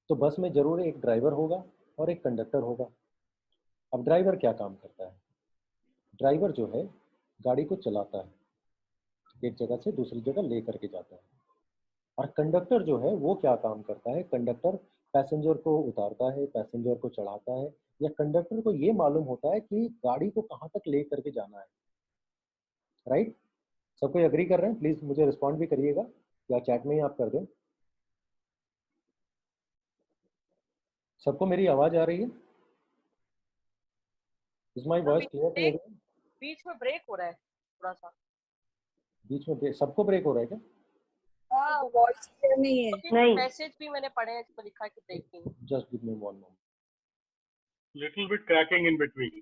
तो बस में जरूर एक ड्राइवर होगा और एक कंडक्टर होगा। अब ड्राइवर क्या काम करता है? ड्राइवर जो है गाड़ी को चलाता है, एक जगह से दूसरी जगह ले करके जाता है। और कंडक्टर जो है वो क्या काम करता है? कंडक्टर पैसेंजर को उतारता है, पैसेंजर को चढ़ाता है, या कंडक्टर को ये मालूम होता है कि गाड़ी को कहाँ तक ले करके जाना है। राइट? सब कोई अग्री कर रहे हैं? प्लीज मुझे रिस्पॉन्ड भी करिएगा, या चैट में ही आप कर दें। सबको मेरी आवाज आ रही है? Is my voice clear to everyone?
बीच में ब्रेक हो रहा है थोड़ा सा।
बीच में सबको ब्रेक हो रहा है क्या?
हाँ, वॉइस क्लियर नहीं है। नहीं, मैसेज भी मैंने पढ़े हैं जिसमें लिखा है कि breaking.
Just give me one moment.
Little bit cracking in between.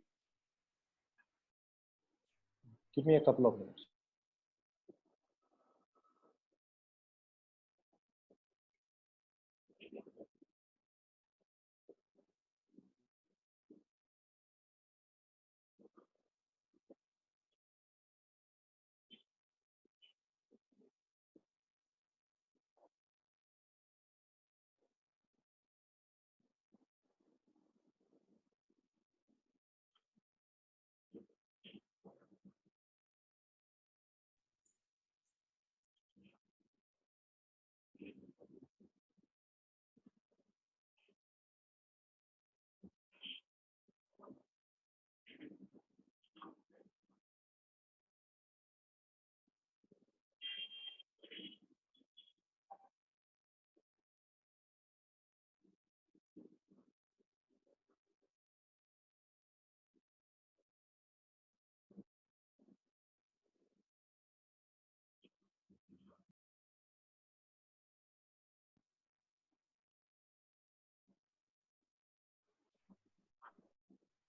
Give me a couple of minutes.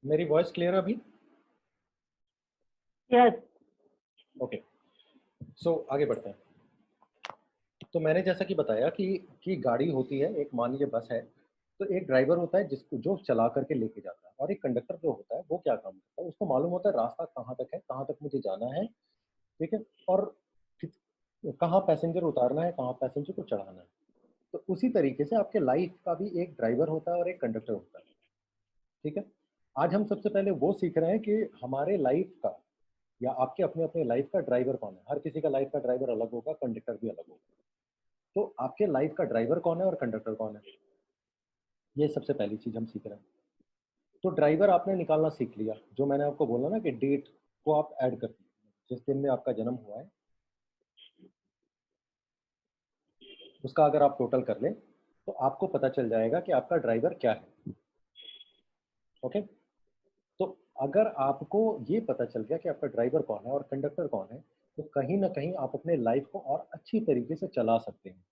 मेरी वॉइस क्लियर है अभी?
यस।
ओके, सो आगे बढ़ते हैं। तो मैंने जैसा कि बताया कि गाड़ी होती है, एक मान लीजिए बस है, तो एक ड्राइवर होता है जिसको जो चला करके लेके जाता है, और एक कंडक्टर जो होता है वो क्या काम करता है? उसको मालूम होता है रास्ता कहाँ तक है, कहाँ तक मुझे जाना है, ठीक है, और कहाँ पैसेंजर उतारना है, कहाँ पैसेंजर को चढ़ाना है। तो उसी तरीके से आपके लाइफ का भी एक ड्राइवर होता है और एक कंडक्टर होता है, ठीक है। आज हम सबसे पहले वो सीख रहे हैं कि हमारे लाइफ का, या आपके अपने अपने लाइफ का ड्राइवर कौन है। हर किसी का लाइफ का ड्राइवर अलग होगा, कंडक्टर भी अलग होगा। तो आपके लाइफ का ड्राइवर कौन है और कंडक्टर कौन है, ये सबसे पहली चीज हम सीख रहे हैं। तो ड्राइवर आपने निकालना सीख लिया, जो मैंने आपको बोला ना कि डेट को आप ऐड कर दीजिए, जिस दिन में आपका जन्म हुआ है उसका अगर आप टोटल कर लें तो आपको पता चल जाएगा कि आपका ड्राइवर क्या है। ओके, तो अगर आपको ये पता चल गया कि आपका ड्राइवर कौन है और कंडक्टर कौन है, तो कहीं ना कहीं आप अपने लाइफ को और अच्छी तरीके से चला सकते हैं।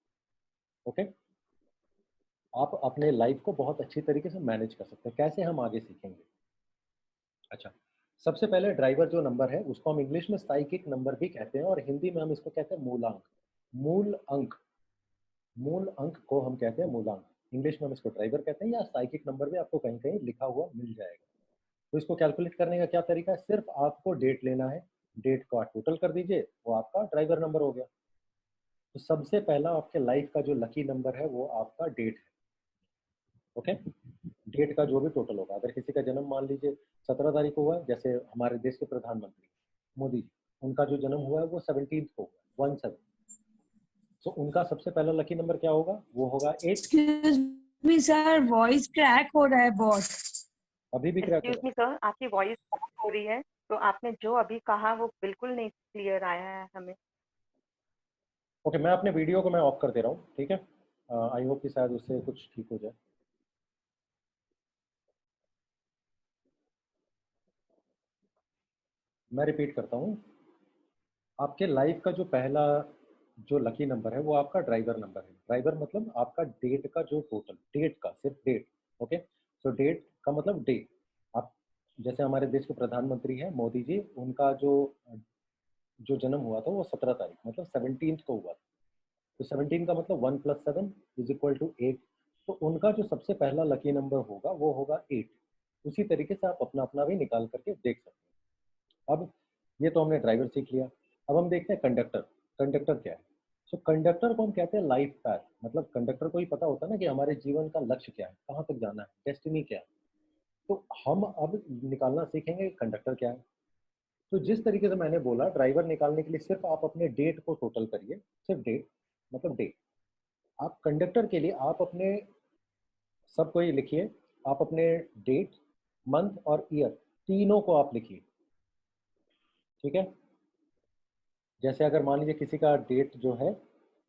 ओके, आप अपने लाइफ को बहुत अच्छी तरीके से मैनेज कर सकते हैं। कैसे, हम आगे सीखेंगे। अच्छा, सबसे पहले ड्राइवर जो नंबर है उसको हम इंग्लिश में साइकिक नंबर भी कहते हैं, और हिंदी में हम इसको कहते हैं मूलांक। मूल अंक, मूल अंक को हम कहते हैं मूलांक। इंग्लिश में हम इसको ड्राइवर कहते हैं, या साइकिक नंबर भी आपको कहीं कहीं लिखा हुआ मिल जाएगा। तो इसको कैलकुलेट करने का क्या तरीका है? सिर्फ आपको डेट लेना है, डेट का टोटल कर दीजिए, वो आपका ड्राइवर नंबर हो गया। तो सबसे पहला आपके लाइफ का जो लकी नंबर है वो आपका डेट है। ओके, डेट का जो भी टोटल होगा, अगर किसी का जन्म मान लीजिए 17 तारीख को हुआ है, जैसे हमारे देश के प्रधानमंत्री मोदी जी, उनका जो जन्म हुआ है वो 17 को हुआ, 17। तो उनका सबसे पहला लकी नंबर क्या होगा? वो होगा 8।
Excuse me sir, voice crack हो रहा है बहुत।
अभी भी क्रैक
एक्सक्यूज मी सर, आपकी वॉइस हो रही है, तो आपने जो अभी कहा वो बिल्कुल नहीं क्लियर आया है हमें।
ओके, मैं अपने वीडियो को मैं ऑफ कर दे रहा हूँ, ठीक है। आई होप कि शायद उससे कुछ ठीक हो जाए। मैं रिपीट करता हूँ, आपके लाइफ का जो पहला जो लकी नंबर है वो आपका ड्राइवर नंबर है। ड्राइवर मतलब आपका डेट का जो टोटल, डेट का, सिर्फ डेट। ओके, तो डेट का मतलब डे। आप जैसे हमारे देश के प्रधानमंत्री हैं मोदी जी, उनका जो जो जन्म हुआ था वो 17 तारीख मतलब 17th को हुआ था। तो 17 का मतलब 1 + 7 = 8। तो उनका जो सबसे पहला लकी नंबर होगा वो होगा 8। उसी तरीके से आप अपना अपना भी निकाल करके देख सकते हैं। अब ये तो हमने ड्राइवर सीख लिया। अब हम देखते हैं कंडक्टर। कंडक्टर क्या है? सो कंडक्टर को हम कहते हैं लाइफ पैथ। मतलब कंडक्टर को ही पता होता है ना कि हमारे जीवन का लक्ष्य क्या है, कहाँ तक जाना है, डेस्टिनी क्या है। तो हम अब निकालना सीखेंगे कंडक्टर क्या है। तो जिस तरीके से मैंने बोला, ड्राइवर निकालने के लिए सिर्फ आप अपने डेट को टोटल करिए, सिर्फ डेट मतलब डे। आप कंडक्टर के लिए आप अपने सब कोई लिखिए, आप अपने डेट, मंथ और ईयर तीनों को आप लिखिए, ठीक है। जैसे अगर मान लीजिए किसी का डेट जो है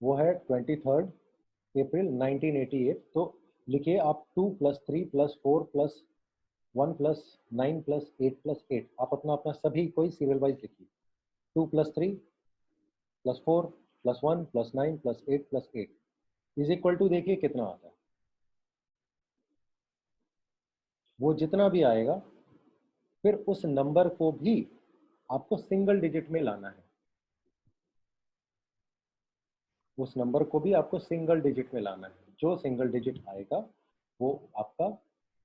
वो है 23 अप्रैल 1988, तो लिखिए आप 2 + 3 + 4 + 1 + 9 + 8 + 8। आप अपना अपना सभी कोई सीरियल वाइज लिखिए। 2 + 3 + 4 + 1 + 9 + 8 + 8 इज इक्वल टू, देखिए कितना आता है। वो जितना भी आएगा फिर उस नंबर को भी आपको सिंगल डिजिट में लाना है। उस नंबर को भी आपको सिंगल डिजिट में लाना है। जो सिंगल डिजिट आएगा वो आपका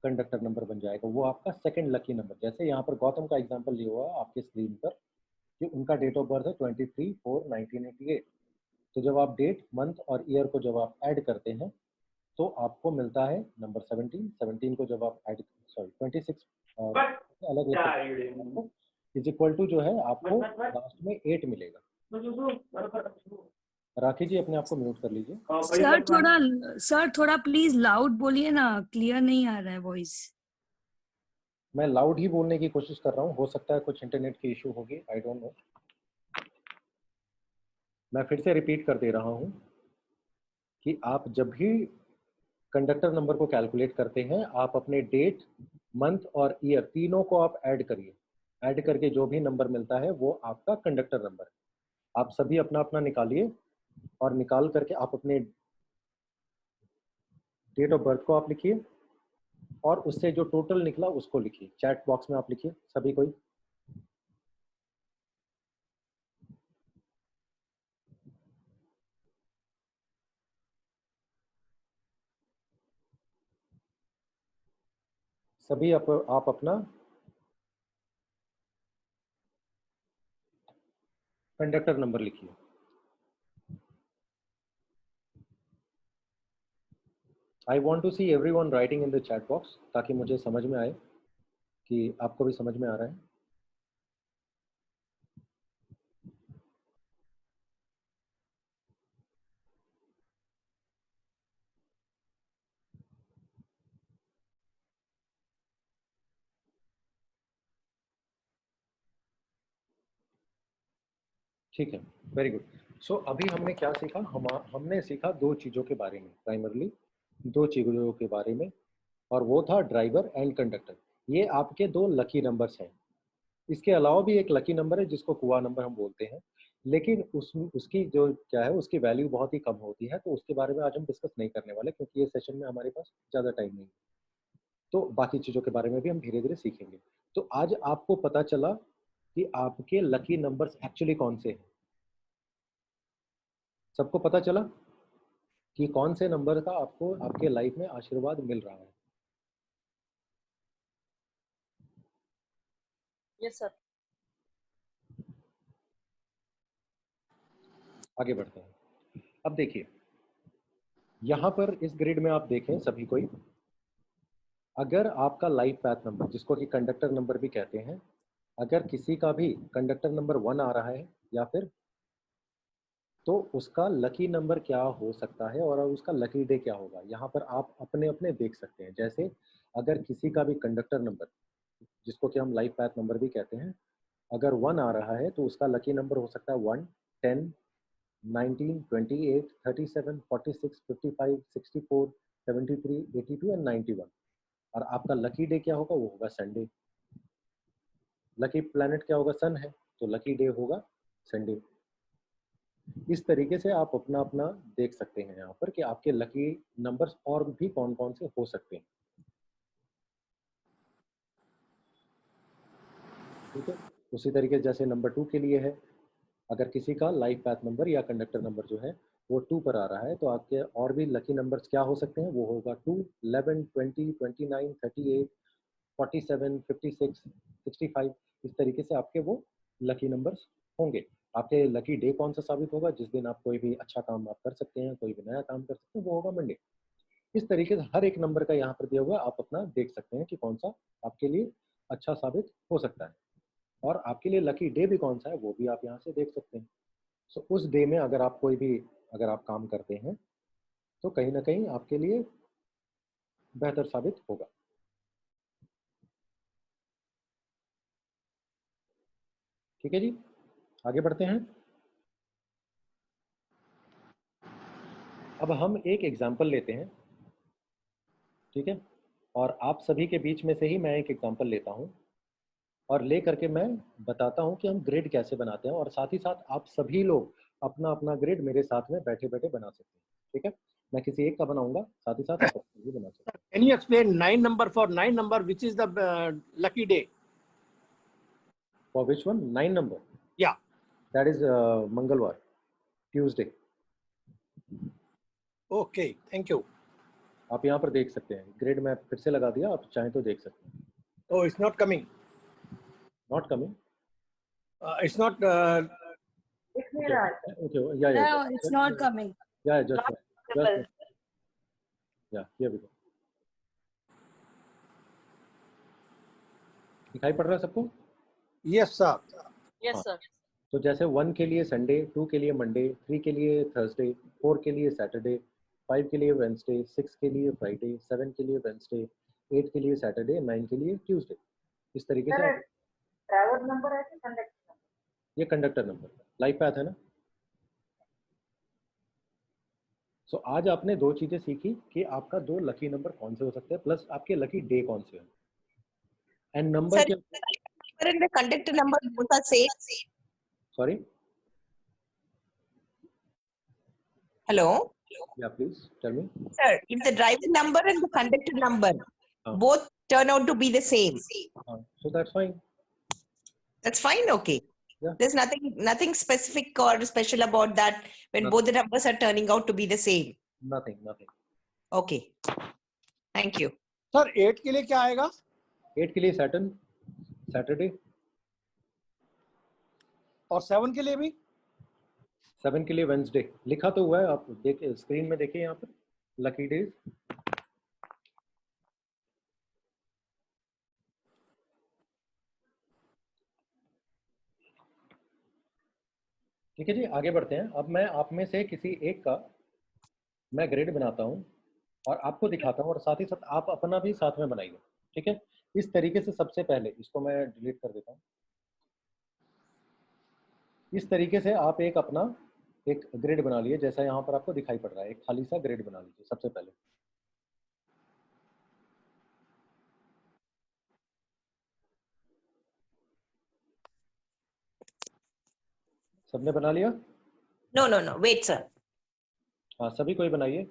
कंडक्टर नंबर बन जाएगा, वो आपका सेकंड लकी नंबर। जैसे यहाँ पर गौतम का एग्जांपल लिया हुआ है आपके स्क्रीन पर कि उनका डेट ऑफ बर्थ है 23/4/1988। तो जब आप डेट, मंथ और ईयर को जब आप ऐड करते हैं तो आपको मिलता है नंबर 17। 17 को जब आप ऐड, सॉरी 26 अलग अलग इज इक्वल टू जो है आपको लास्ट में 8 मिलेगा। राखी जी अपने आप को म्यूट कर लीजिए।
सर थोड़ा प्लीज लाउड बोलिए ना, क्लियर नहीं आ रहा है वॉइस।
मैं लाउड ही बोलने की कोशिश कर रहा हूँ, हो सकता है कुछ इंटरनेट की इशू होगी, आई डोंट नो। मैं फिर से रिपीट कर दे रहा हूँ कि आप जब भी कंडक्टर नंबर को कैलकुलेट करते हैं, आप अपने डेट, मंथ और ईयर तीनों को आप ऐड करिए। ऐड करके जो भी नंबर मिलता है वो आपका कंडक्टर नंबर है। आप सभी अपना अपना निकालिए और निकाल करके आप अपने डेट ऑफ बर्थ को आप लिखिए और उससे जो टोटल निकला उसको लिखिए। चैट बॉक्स में आप लिखिए सभी कोई। सभी आप अपना कंडक्टर नंबर लिखिए। I want to see everyone writing in the chat box, ताकि मुझे समझ में आए कि आपको भी समझ में आ रहा है। ठीक है, वेरी गुड। सो अभी हमने क्या सीखा? हमने सीखा दो चीज़ों के बारे में, प्राइमरली दो चीज़ों के बारे में, और वो था ड्राइवर एंड कंडक्टर। ये आपके दो लकी नंबर्स हैं। इसके अलावा भी एक लकी नंबर है जिसको कुआ नंबर हम बोलते हैं, लेकिन उसकी जो क्या है उसकी वैल्यू बहुत ही कम होती है, तो उसके बारे में आज हम डिस्कस नहीं करने वाले, क्योंकि ये सेशन में हमारे पास ज़्यादा टाइम नहीं है। तो बाकी चीज़ों के बारे में भी हम धीरे धीरे सीखेंगे। तो आज आपको पता चला कि आपके लकी नंबर्स एक्चुअली कौन से हैं। सबको पता चला कि कौन से नंबर का आपको आपके लाइफ में आशीर्वाद मिल रहा है।
Yes sir.
आगे बढ़ते हैं। अब देखिए यहाँ पर इस ग्रिड में आप देखें सभी कोई, अगर आपका लाइफ पैथ नंबर, जिसको कि कंडक्टर नंबर भी कहते हैं, अगर किसी का भी कंडक्टर नंबर 1 आ रहा है या फिर, तो उसका लकी नंबर क्या हो सकता है और उसका लकी डे क्या होगा, यहाँ पर आप अपने अपने देख सकते हैं। जैसे अगर किसी का भी कंडक्टर नंबर, जिसको कि हम लाइफ पैथ नंबर भी कहते हैं, अगर 1 आ रहा है तो उसका लकी नंबर हो सकता है 1, 10, 19, 28, 37, 46, 55, 64, 73, 82 एंड 91। और आपका लकी डे क्या होगा? वो होगा संडे। लकी प्लैनेट क्या होगा? सन है, तो लकी डे होगा संडे। इस तरीके से आप अपना अपना देख सकते हैं यहाँ पर कि आपके लकी नंबर्स और भी कौन कौन से हो सकते हैं। ठीक है। उसी तरीके से जैसे नंबर 2 के लिए है, अगर किसी का लाइफ पाथ नंबर या कंडक्टर नंबर जो है वो 2 पर आ रहा है, तो आपके और भी लकी नंबर्स क्या हो सकते हैं, वो होगा 2, 11, 20, 29, 38, 47, 56, 65। इस तरीके से आपके वो लकी नंबर्स होंगे। आपके लकी डे कौन सा साबित होगा, जिस दिन आप कोई भी अच्छा काम आप कर सकते हैं, कोई भी नया काम कर सकते हैं, वो होगा मंडे। इस तरीके से हर एक नंबर का यहाँ पर दिया हुआ है, आप अपना देख सकते हैं कि कौन सा आपके लिए अच्छा साबित हो सकता है, और आपके लिए लकी डे भी कौन सा है वो भी आप यहाँ से देख सकते हैं। सो उस डे में अगर आप कोई भी अगर आप काम करते हैं तो कहीं ना कहीं आपके लिए बेहतर साबित होगा। ठीक है जी, आगे बढ़ते हैं। अब हम एक एग्जाम्पल लेते हैं, ठीक है, और आप सभी के बीच में से ही मैं एक एग्जाम्पल लेता हूँ और ले करके मैं बताता हूँ कि हम ग्रिड कैसे बनाते हैं, और साथ ही साथ आप सभी लोग अपना अपना ग्रिड मेरे साथ में बैठे बैठे बना सकते हैं। ठीक है, मैं किसी एक का बनाऊंगा, साथ ही साथ आप अपना भी बना सकते हैं।
Can you explain 9 number for 9 number, which is the lucky day?
For which one? 9 number?
Yeah.
That is मंगलवार, Tuesday.
Okay, thank you.
आप यहाँ पर देख सकते हैं, ग्रिड मैं फिर से लगा दिया, आप चाहें तो देख सकते हैं।
Oh, it's not coming.
Not coming.
It's not.
दिख नहीं रहा है।
Okay, yeah,
No, it's not coming.
yeah, just
Visible.
yeah, here we go. दिखाई पड़ रहा है सबको?
Yes, sir.
Yes,
हाँ।
sir.
तो जैसे 1 के लिए संडे, 2 के लिए मंडे, 3 के लिए थर्सडे, 4 के लिए सैटरडे, 5 के लिए वेंसडे, 6 के लिए फ्राइडे, 7 के लिए वेंसडे, 8 के लिए सैटरडे, 9 के लिए ट्यूसडे। इस तरीके से
ड्राइवर नंबर है कि कंडक्टर?
ये कंडक्टर नंबर लाइफ पाथ है ना। सो आज आपने दो चीजें सीखी कि आपका 2 लकी नंबर कौन से हो सकते हैं, प्लस आपके लकी डे कौन से हैं, एंड नंबर
Sir,
के
number and the conductor number both are same.
Sorry
Hello,
या please tell me.
sir. If the driver number and the conductor number
हाँ।
both turn out to be the same,
so that's fine.
that's fine. Okay.
Yeah.
There's nothing specific or special about that when both the numbers are turning out to be the same.
Nothing.
Okay. Thank you.
Sir, 8 के लिए क्या आएगा?
8 के लिए Saturn, Saturday,
और 7 के लिए भी?
7 के लिए वेंसडे। लिखा तो हुआ है, आप देखिए स्क्रीन में, देखिए यहाँ पर लकी डेज। ठीक है जी, आगे बढ़ते हैं। अब मैं आप में से किसी एक का मैं ग्रेड बनाता हूँ और आपको दिखाता हूँ, और साथ ही साथ आप अपना भी साथ में बनाइए। ठीक है, इस तरीके से सबसे पहले इसको मैं डिलीट कर देता हूँ। इस तरीके से आप एक अपना एक ग्रिड बना लिए, जैसा यहाँ पर आपको दिखाई पड़ रहा है, एक खाली सा ग्रिड बना लीजिए सबसे पहले। सबने बना लिया?
No. Wait, sir.
हाँ, सभी कोई बनाइए।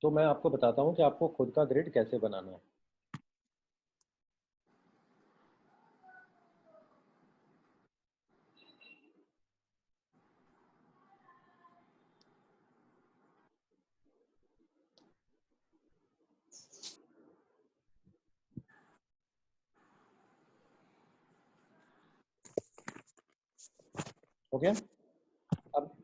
तो मैं आपको बताता हूँ कि आपको खुद का ग्रिड कैसे बनाना है। हो गया?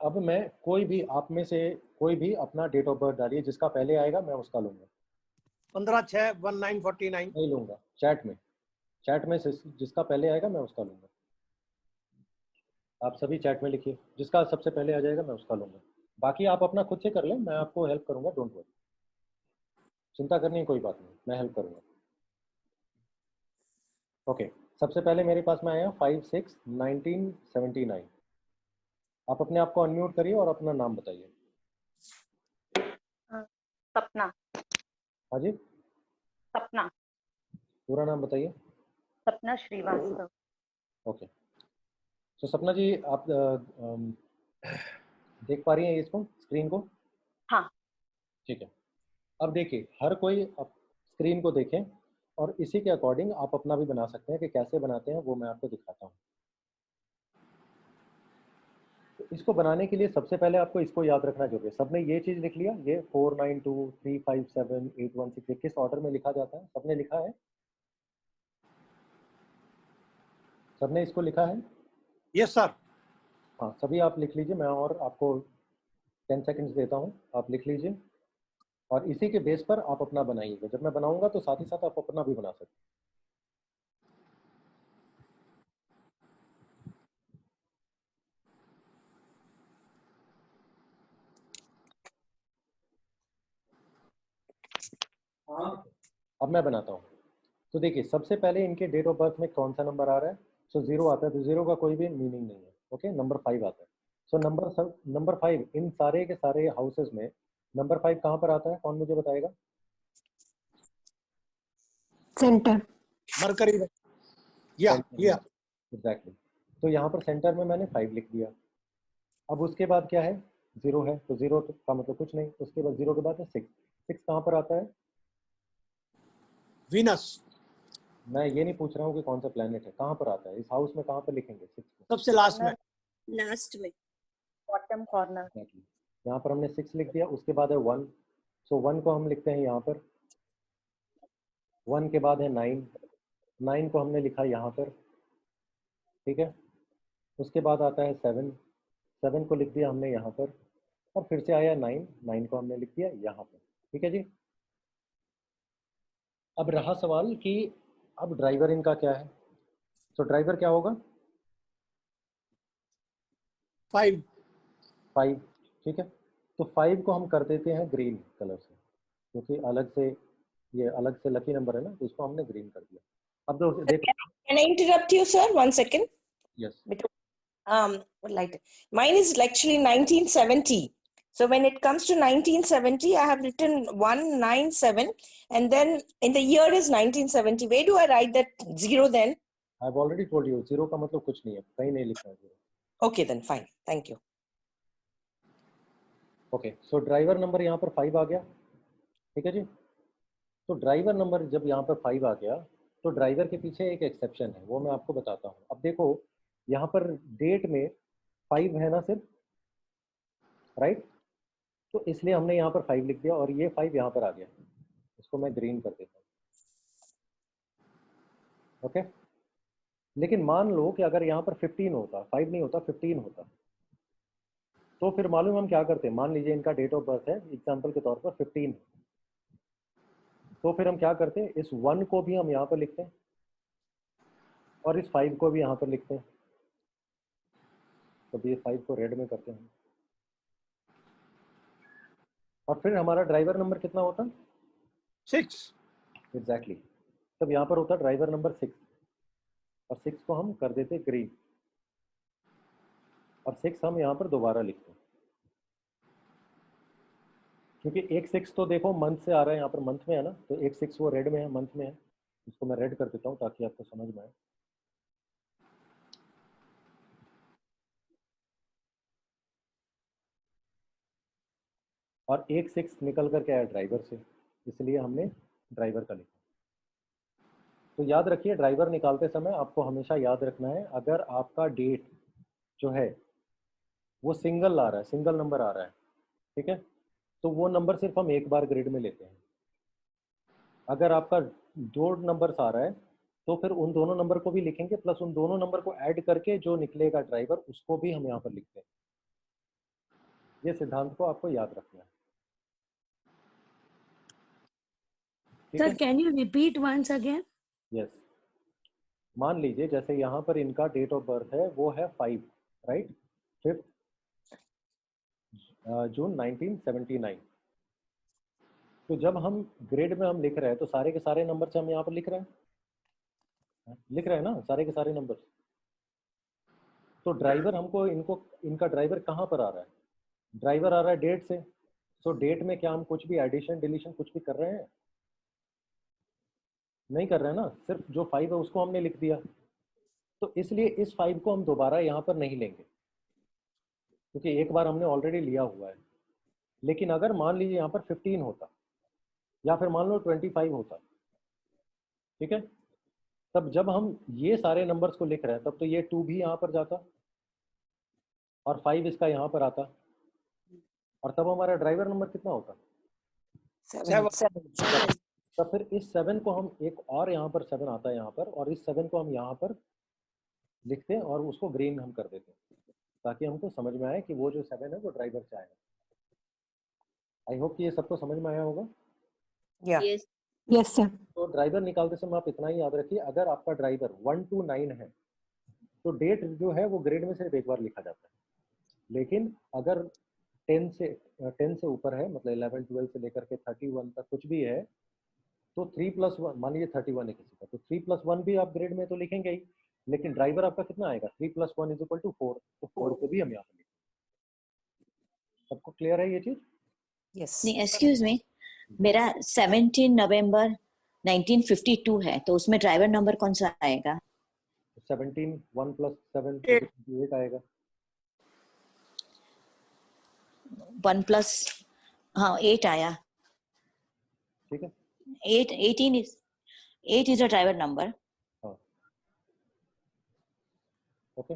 अब मैं कोई भी आप में से कोई भी अपना डेट ऑफ बर्थ डालिए, जिसका पहले आएगा मैं उसका लूंगा।
15/6/1949।
नहीं लूंगा, चैट में से जिसका पहले आएगा मैं उसका लूंगा। आप सभी चैट में लिखिए, जिसका सबसे पहले आ जाएगा मैं उसका लूंगा। बाकी आप अपना खुद से कर लें, मैं आपको हेल्प करूंगा, डोंट वरी, चिंता करने की कोई बात नहीं, मैं हेल्प करूंगा। ओके, सबसे पहले मेरे पास में आया 5/6/1979। आप अपने आप को अनम्यूट करिए और अपना नाम बताइए।
सपना।
हाँ जी,
सपना।
पूरा नाम बताइए।
सपना श्रीवास्तव।
ओके, तो सपना जी आप देख पा रही हैं इसको, स्क्रीन को?
हाँ।
ठीक है, अब देखिए, हर कोई अब स्क्रीन को देखें और इसी के अकॉर्डिंग आप अपना भी बना सकते हैं। कि कैसे बनाते हैं वो मैं आपको दिखाता हूँ। तो इसको बनाने के लिए सबसे पहले आपको इसको याद रखना जरूरी है। सबने ये चीज़ लिख लिया, ये 492 357 816 किस ऑर्डर में लिखा जाता है? सबने लिखा है? सबने इसको लिखा है?
Yes, sir.
हाँ, सभी आप लिख लीजिए। मैं और आपको 10 सेकंड्स देता हूँ, आप लिख लीजिए और इसी के बेस पर आप अपना बनाइएगा। जब मैं बनाऊंगा तो साथ ही साथ आप अपना भी बना सकते हैं। अब मैं बनाता हूँ। तो देखिए, सबसे पहले इनके डेट ऑफ बर्थ में कौन सा नंबर आ रहा है? सो 0 आता है, तो 0 का कोई भी मीनिंग नहीं है। ओके, नंबर 5 आता है। सो नंबर 5 इन सारे के सारे हाउसेस में नंबर 5 कहाँ पर आता है? कौन मुझे बताएगा?
Centre.
Mercury. Yeah, yeah.
Exactly. तो यहाँ पर सेंटर में मैंने 5 लिख दिया। अब उसके बाद क्या है? 0 है, तो 0 का मतलब कुछ नहीं। उसके बाद 0 के बाद है 6। 6 कहाँ पर आता है?
Venus.
मैं ये नहीं पूछ रहा हूँ कि कौन सा प्लेनेट है, कहाँ पर आता है? इस हाउस में कहाँ पर लिखेंगे 6 को?
सबसे लास्ट में.
लास्ट में।
Bottom corner.
Exactly. यहाँ पर हमने 6 लिख दिया। उसके बाद है 1। सो 1 को हम लिखते हैं यहाँ पर। 1 के बाद है 9। 9 को हमने लिखा यहाँ पर, ठीक है। उसके बाद आता है 7। 7 को लिख दिया हमने यहाँ पर और फिर से आया 9। 9 को हमने लिख दिया यहाँ पर, ठीक है जी। अब रहा सवाल कि अब ड्राइवर इनका क्या है? तो ड्राइवर क्या होगा?
5.
5, ठीक है। तो 5 को हम कर देते हैं ग्रीन कलर से, क्योंकि अलग से ये अलग से लकी नंबर है ना, तो इसको हमने ग्रीन कर दिया। अब देखो,
Can I interrupt you, sir? 1 second.
Yes,
Light. Mine is actually 1970. So when it comes to 1970, I have written 197, and then in the year is 1970. Where do I write that 0 then?
I have already told you, 0 का मतलब कुछ नहीं है, कहीं नहीं लिखना है 0।
Okay, then fine. Thank you.
Okay, so driver number यहाँ पर 5 आ गया, ठीक है जी। तो ड्राइवर नंबर जब यहाँ पर 5 आ गया, तो ड्राइवर के पीछे एक एक्सेप्शन है, वो मैं आपको बताता हूँ। अब देखो, यहाँ पर डेट में 5 है ना सिर्फ, राइट? तो इसलिए हमने यहाँ पर 5 लिख दिया और ये 5 यहाँ पर आ गया। इसको मैं ग्रीन कर देता हूँ, ओके। लेकिन मान लो कि अगर यहाँ पर 15 होता, 5 नहीं होता, 15 होता, तो फिर मालूम हम क्या करते हैं? मान लीजिए इनका डेट ऑफ बर्थ है एग्जाम्पल के तौर पर 15, तो फिर हम क्या करते हैं? इस 1 को भी हम यहाँ पर लिखते हैं और इस 5 को भी यहाँ पर लिखते हैं। तो ये 5 को रेड में करते हैं और फिर हमारा ड्राइवर नंबर कितना होता?
6.
एग्जैक्टली। तब यहाँ पर होता ड्राइवर नंबर 6 और 6 को हम कर देते ग्रीन और 6 हम यहाँ पर दोबारा लिखते हैं, क्योंकि एक 6 तो देखो मंथ से आ रहा है, यहाँ पर मंथ में है ना, तो एक 6 वो रेड में है, मंथ में है। इसको मैं रेड कर देता हूँ ताकि आपको समझ में आए। और एक 6 निकल कर के आया ड्राइवर से, इसलिए हमने ड्राइवर का लिखा। तो याद रखिए, ड्राइवर निकालते समय आपको हमेशा याद रखना है, अगर आपका डेट जो है वो सिंगल आ रहा है, सिंगल नंबर आ रहा है, ठीक है, तो वो नंबर सिर्फ हम एक बार ग्रिड में लेते हैं। अगर आपका 2 नंबर आ रहा है तो फिर उन दोनों नंबर को भी लिखेंगे, प्लस उन दोनों नंबर को ऐड करके जो निकलेगा ड्राइवर उसको भी हम यहाँ पर लिखते हैं। ये सिद्धांत को आपको याद रखना है, ठीक
Sir,
है।
can you repeat once again?
Yes, मान लीजिए जैसे यहाँ पर इनका डेट ऑफ बर्थ है वो है 5, राइट, 5 जून 1979। तो जब हम ग्रेड में हम लिख रहे हैं तो सारे के सारे नंबर से हम यहाँ पर लिख रहे हैं ना, सारे के सारे नंबर। तो ड्राइवर हमको इनका ड्राइवर कहाँ पर आ रहा है? ड्राइवर आ रहा है डेट से। सो डेट में क्या हम कुछ भी एडिशन डिलीशन कुछ भी कर रहे हैं? नहीं कर रहे हैं ना, सिर्फ जो 5 है उसको हमने लिख दिया। तो इसलिए इस 5 को हम दोबारा यहाँ पर नहीं लेंगे, क्योंकि एक बार हमने ऑलरेडी लिया हुआ है। लेकिन अगर मान लीजिए यहाँ पर 15 होता या फिर मान लो 25 होता, ठीक है। तब जब हम ये सारे नंबर्स को लिख रहे हैं तब तो ये 2 भी यहाँ पर जाता और 5 इसका यहाँ पर आता, और तब हमारा ड्राइवर नंबर कितना होता?
7.
तो फिर इस 7 को हम एक और यहाँ पर 7 आता है यहाँ पर, और इस 7 को हम यहाँ पर लिखते हैं और उसको ग्रीन हम कर देते हैं ताकि हमको समझ में आए कि वो जो 7 है वो ड्राइवर से आएगा। आई होप कि ये सबको समझ में आया होगा।
Yeah.
Yes.
Yes sir.
तो ड्राइवर निकालते समय आप इतना ही याद रखिए, अगर आपका ड्राइवर 1 to 9 है तो डेट जो है वो ग्रेड में सिर्फ एक बार लिखा जाता है, लेकिन अगर 10 से ऊपर है, मतलब 11 12 से लेकर के 31 तक कुछ भी है, तो 3+1, मान लीजिए 31 है किसी का, तो 3+1 भी आप ग्रेड में तो लिखेंगे ही, लेकिन ड्राइवर आपका कितना आएगा? 3+1 = 4, तो 4 को भी हम यहाँ पर लिखेंगे। सबको क्लियर है ये चीज?
Yes.
नहीं, एक्सक्यूज मी, मेरा 17 नवंबर 1952 है, तो उसमें ड्राइवर नंबर कौन सा आएगा?
17 1 + 7
8.
8 आएगा।
1 प्लस, हाँ 8 आया।
ठीक है,
8 is a driver number.
Okay.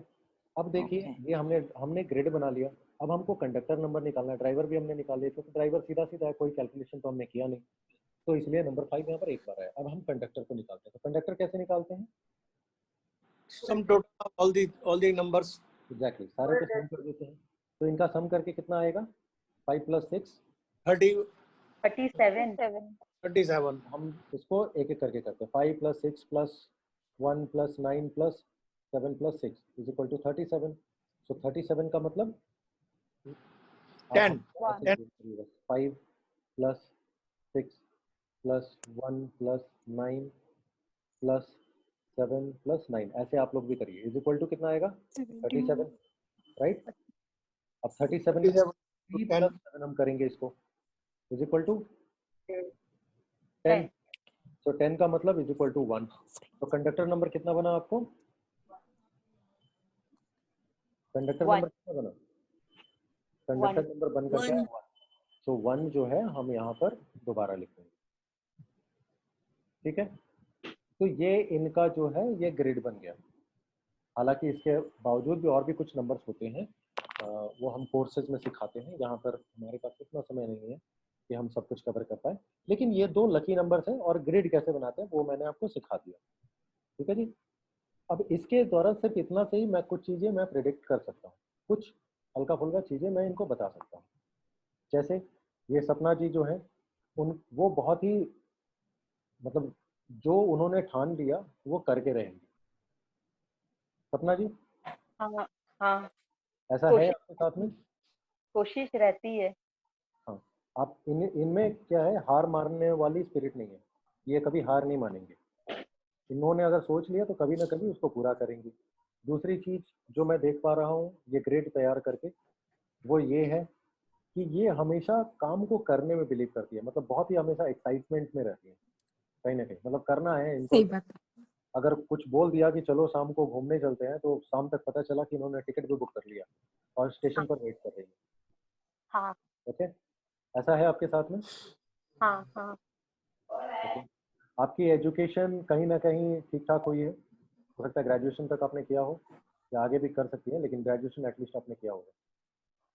अब देखिए
Okay.
ये हमने ग्रेड बना लिया, अब हमको कंडक्टर नंबर निकालना है, ड्राइवर भी हमने निकाल लिया, क्योंकि ड्राइवर सीधा सीधा है, कोई कैलकुलेशन तो हमने किया नहीं, तो इसलिए नंबर 5 यहाँ पर एक बार है। अब हम कंडक्टर को निकालते हैं, तो कंडक्टर कैसे निकालते हैं?
Sum total of all the numbers.
Exactly, सारे को सम कर देते हैं, तो इनका सम करके कितना आएगा? 5 + 6
30.
37.
37.
हम इसको एक एक करके करते हैं। 5 + 6 + 1 + 9 + 7 + 6 = 37। सो 37 का मतलब
10.
5 + 6 + 1 + 9 + 7 + 9, ऐसे आप लोग भी करिए, = कितना आएगा? 37, राइट। अब 37
37.
3
10.
+ 7 हम करेंगे इसको, = 10। तो 10 का मतलब = 1। तो कंडक्टर नंबर कितना बना आपको? Conductor
One.
नंबर कितना बना? कंडक्टर नंबर बन करके 1। तो 1 जो है हम यहाँ पर दोबारा लिखेंगे, ठीक है। तो ये इनका जो है ये ग्रेड बन गया। हालांकि इसके बावजूद भी और भी कुछ नंबर्स होते हैं, वो हम कोर्सेज में सिखाते हैं, यहाँ पर हमारे पास इतना समय नहीं है कि हम सब कुछ कवर कर पाए, लेकिन ये 2 लकी नंबर्स हैं और ग्रेड कैसे बनाते हैं वो मैंने आपको सिखा दिया, ठीक है जी। अब इसके द्वारा सिर्फ इतना से ही मैं कुछ चीज़ें मैं प्रेडिक्ट कर सकता हूँ, कुछ हल्का फुल्का चीज़ें मैं इनको बता सकता हूँ। जैसे ये सपना जी जो है वो बहुत ही, मतलब जो उन्होंने ठान लिया वो करके रहेंगे। सपना जी,
हाँ हाँ,
ऐसा है आपके साथ में?
कोशिश रहती है।
हाँ, आप इनमें क्या है, हार मारने वाली स्पिरिट नहीं है, ये कभी हार नहीं मानेंगे। इन्होंने अगर सोच लिया तो कभी ना कभी उसको पूरा करेंगे। दूसरी चीज जो मैं देख पा रहा हूँ ये ग्रेड तैयार करके, वो ये है कि ये हमेशा काम को करने में बिलीव करती है, मतलब बहुत ही हमेशा एक्साइटमेंट में रहती है, कहीं ना कहीं, मतलब करना है इनको।
सही बात।
अगर कुछ बोल दिया कि चलो शाम को घूमने चलते हैं, तो शाम तक पता चला कि इन्होंने टिकट भी बुक कर लिया और स्टेशन पर वेट कर रही है।
हाँ
ओके, ऐसा है आपके साथ में?
हाँ हाँ।
ओके, आपकी एजुकेशन कहीं ना कहीं ठीक ठाक हुई है, हो सकता है ग्रेजुएशन तक आपने किया हो या आगे भी कर सकती है, लेकिन ग्रेजुएशन एटलीस्ट आपने किया होगा।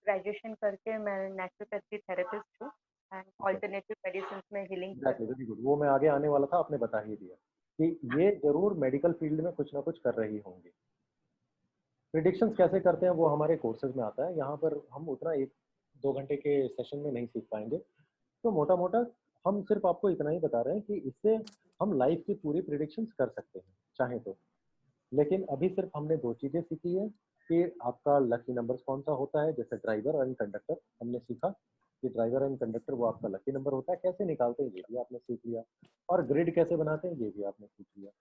ग्रेजुएशन करके मैं नेचुरोपैथी थेरेपिस्ट हूँ एंड ऑल्टरनेटिव मेडिसिन में हीलिंग।
एग्जैक्टली, वेरी गुड, वो मैं आगे आने वाला था, आपने बता ही दिया कि ये जरूर मेडिकल फील्ड में कुछ ना कुछ कर रही होंगी। प्रिडिक्शंस कैसे करते हैं वो हमारे कोर्सेज में आता है, यहाँ पर हम उतना 1-2 घंटे के सेशन में नहीं सीख पाएंगे, तो मोटा मोटा हम सिर्फ आपको इतना ही बता रहे हैं कि इससे हम लाइफ की पूरी प्रिडिक्शंस कर सकते हैं चाहे तो। लेकिन अभी सिर्फ हमने 2 चीज़ें सीखी है कि आपका लकी नंबर्स कौन सा होता है, जैसे ड्राइवर एंड कंडक्टर हमने सीखा कि ड्राइवर एंड कंडक्टर वो आपका लकी नंबर होता है, कैसे निकालते हैं ये भी आपने सीख लिया, और ग्रिड कैसे बनाते हैं ये भी आपने सीख लिया।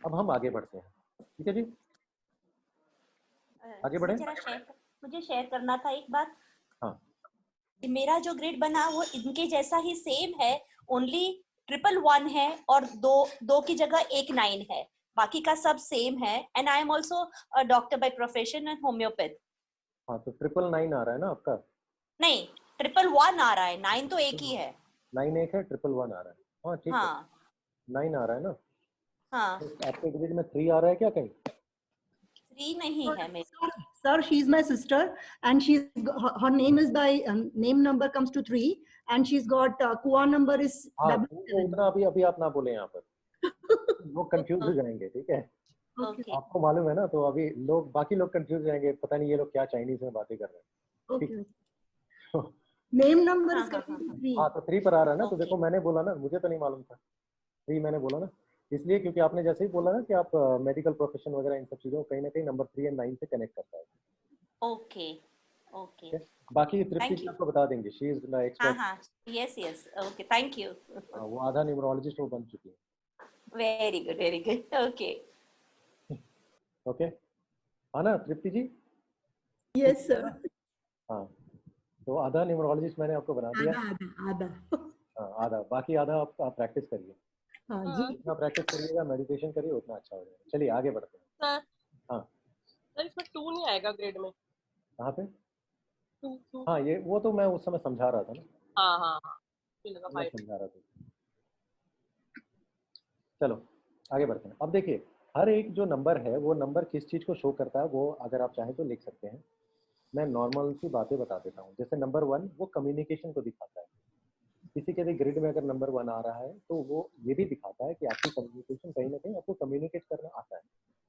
अब हम आगे बढ़ते हैं, ठीक है जी, आगे बढ़े।
मुझे शेयर करना था एक बात।
हाँ,
मेरा जो ग्रेड बना वो इनके जैसा ही सेम है, ओनली 111 है और दो की जगह 19 है, बाकी का सब सेम है। And I am also a doctor by profession and homeopath.
हाँ, तो 999 आ रहा है ना आपका?
नहीं, 111 आ रहा है, 9 तो एक ही है।
9 एक है, 111 आ रहा है। हाँ ठीक है,
हाँ,
9 आ रहा है ना,
हाँ
तो आपके ग्रिड में 3 आ रहा है क्या कहीं?
3 नहीं है मेरे।
Sir, she's my sister, and her name is by name number comes to 3, and she's got Kua number is
हाँ,
double
वो
7.
उतना अभी आप ना बोले यहाँ पर, लोग कंफ्यूज हो जाएंगे, ठीक है?
ओके
आपको मालूम है ना, तो अभी लोग, बाकी लोग कंफ्यूज हो जाएंगे, पता नहीं ये लोग क्या चाइनीज में बातें कर रहे हैं, ठीक?
Okay. Name number
हाँ
is
हाँ
coming
हाँ
to 3.
हाँ, तो 3 पर आ रहा है ना, तो
ओके
देखो मैंने बोला ना, मुझे तो नहीं मालूम था, 3 मैंने बोला ना, इसलिए क्योंकि आपने जैसे ही बोला ना कि आप मेडिकल प्रोफेशन वगैरह इन सब चीजों को कहीं ना कहीं नंबर 3 एंड 9 से कनेक्ट करता है,
ओके ओके
ठीक है? बाकी तृप्ति
थैंक
जी
यू।
आपको बता देंगे, शी इज द
हाँ
एक्सपर्ट,
हाँ yes yes okay thank you
वो आधा न्यूमरोलॉजिस्ट वो बन चुकी है,
वेरी गुड ओके
ओके? हाँ ना तृप्ति जी?
Yes, sir.
हाँ, तो आधा न्यूमरोलॉजिस्ट मैंने आपको बना दिया,
Ada.
हाँ आधा, बाकी आधा आप प्रैक्टिस करिए,
हाँ जी.
जितना प्रैक्टिस करिएगा, मेडिटेशन करिए, उतना अच्छा हो जाएगा। चलिए आगे बढ़ते हैं।
सर
हाँ
सर इसमें 2 नहीं आएगा ग्रेड में?
कहाँ पे?
2
हाँ, ये वो तो मैं उस समय समझा रहा था ना,
हाँ हाँ हाँ मुझे लगा
मैं
5।
समझा रहा था। चलो आगे बढ़ते हैं। अब देखिए, हर एक जो नंबर है वो नंबर किस चीज़ को शो करता है, वो अगर आप चाहें तो लिख सकते हैं। मैं नॉर्मल सी बातें बता देता हूँ। जैसे नंबर 1 वो कम्युनिकेशन को दिखाता है। किसी के भी ग्रिड में अगर नंबर 1 आ रहा है तो वो ये भी दिखाता है कि आपकी कम्युनिकेशन, कहीं ना कहीं आपको कम्युनिकेट करना आता है,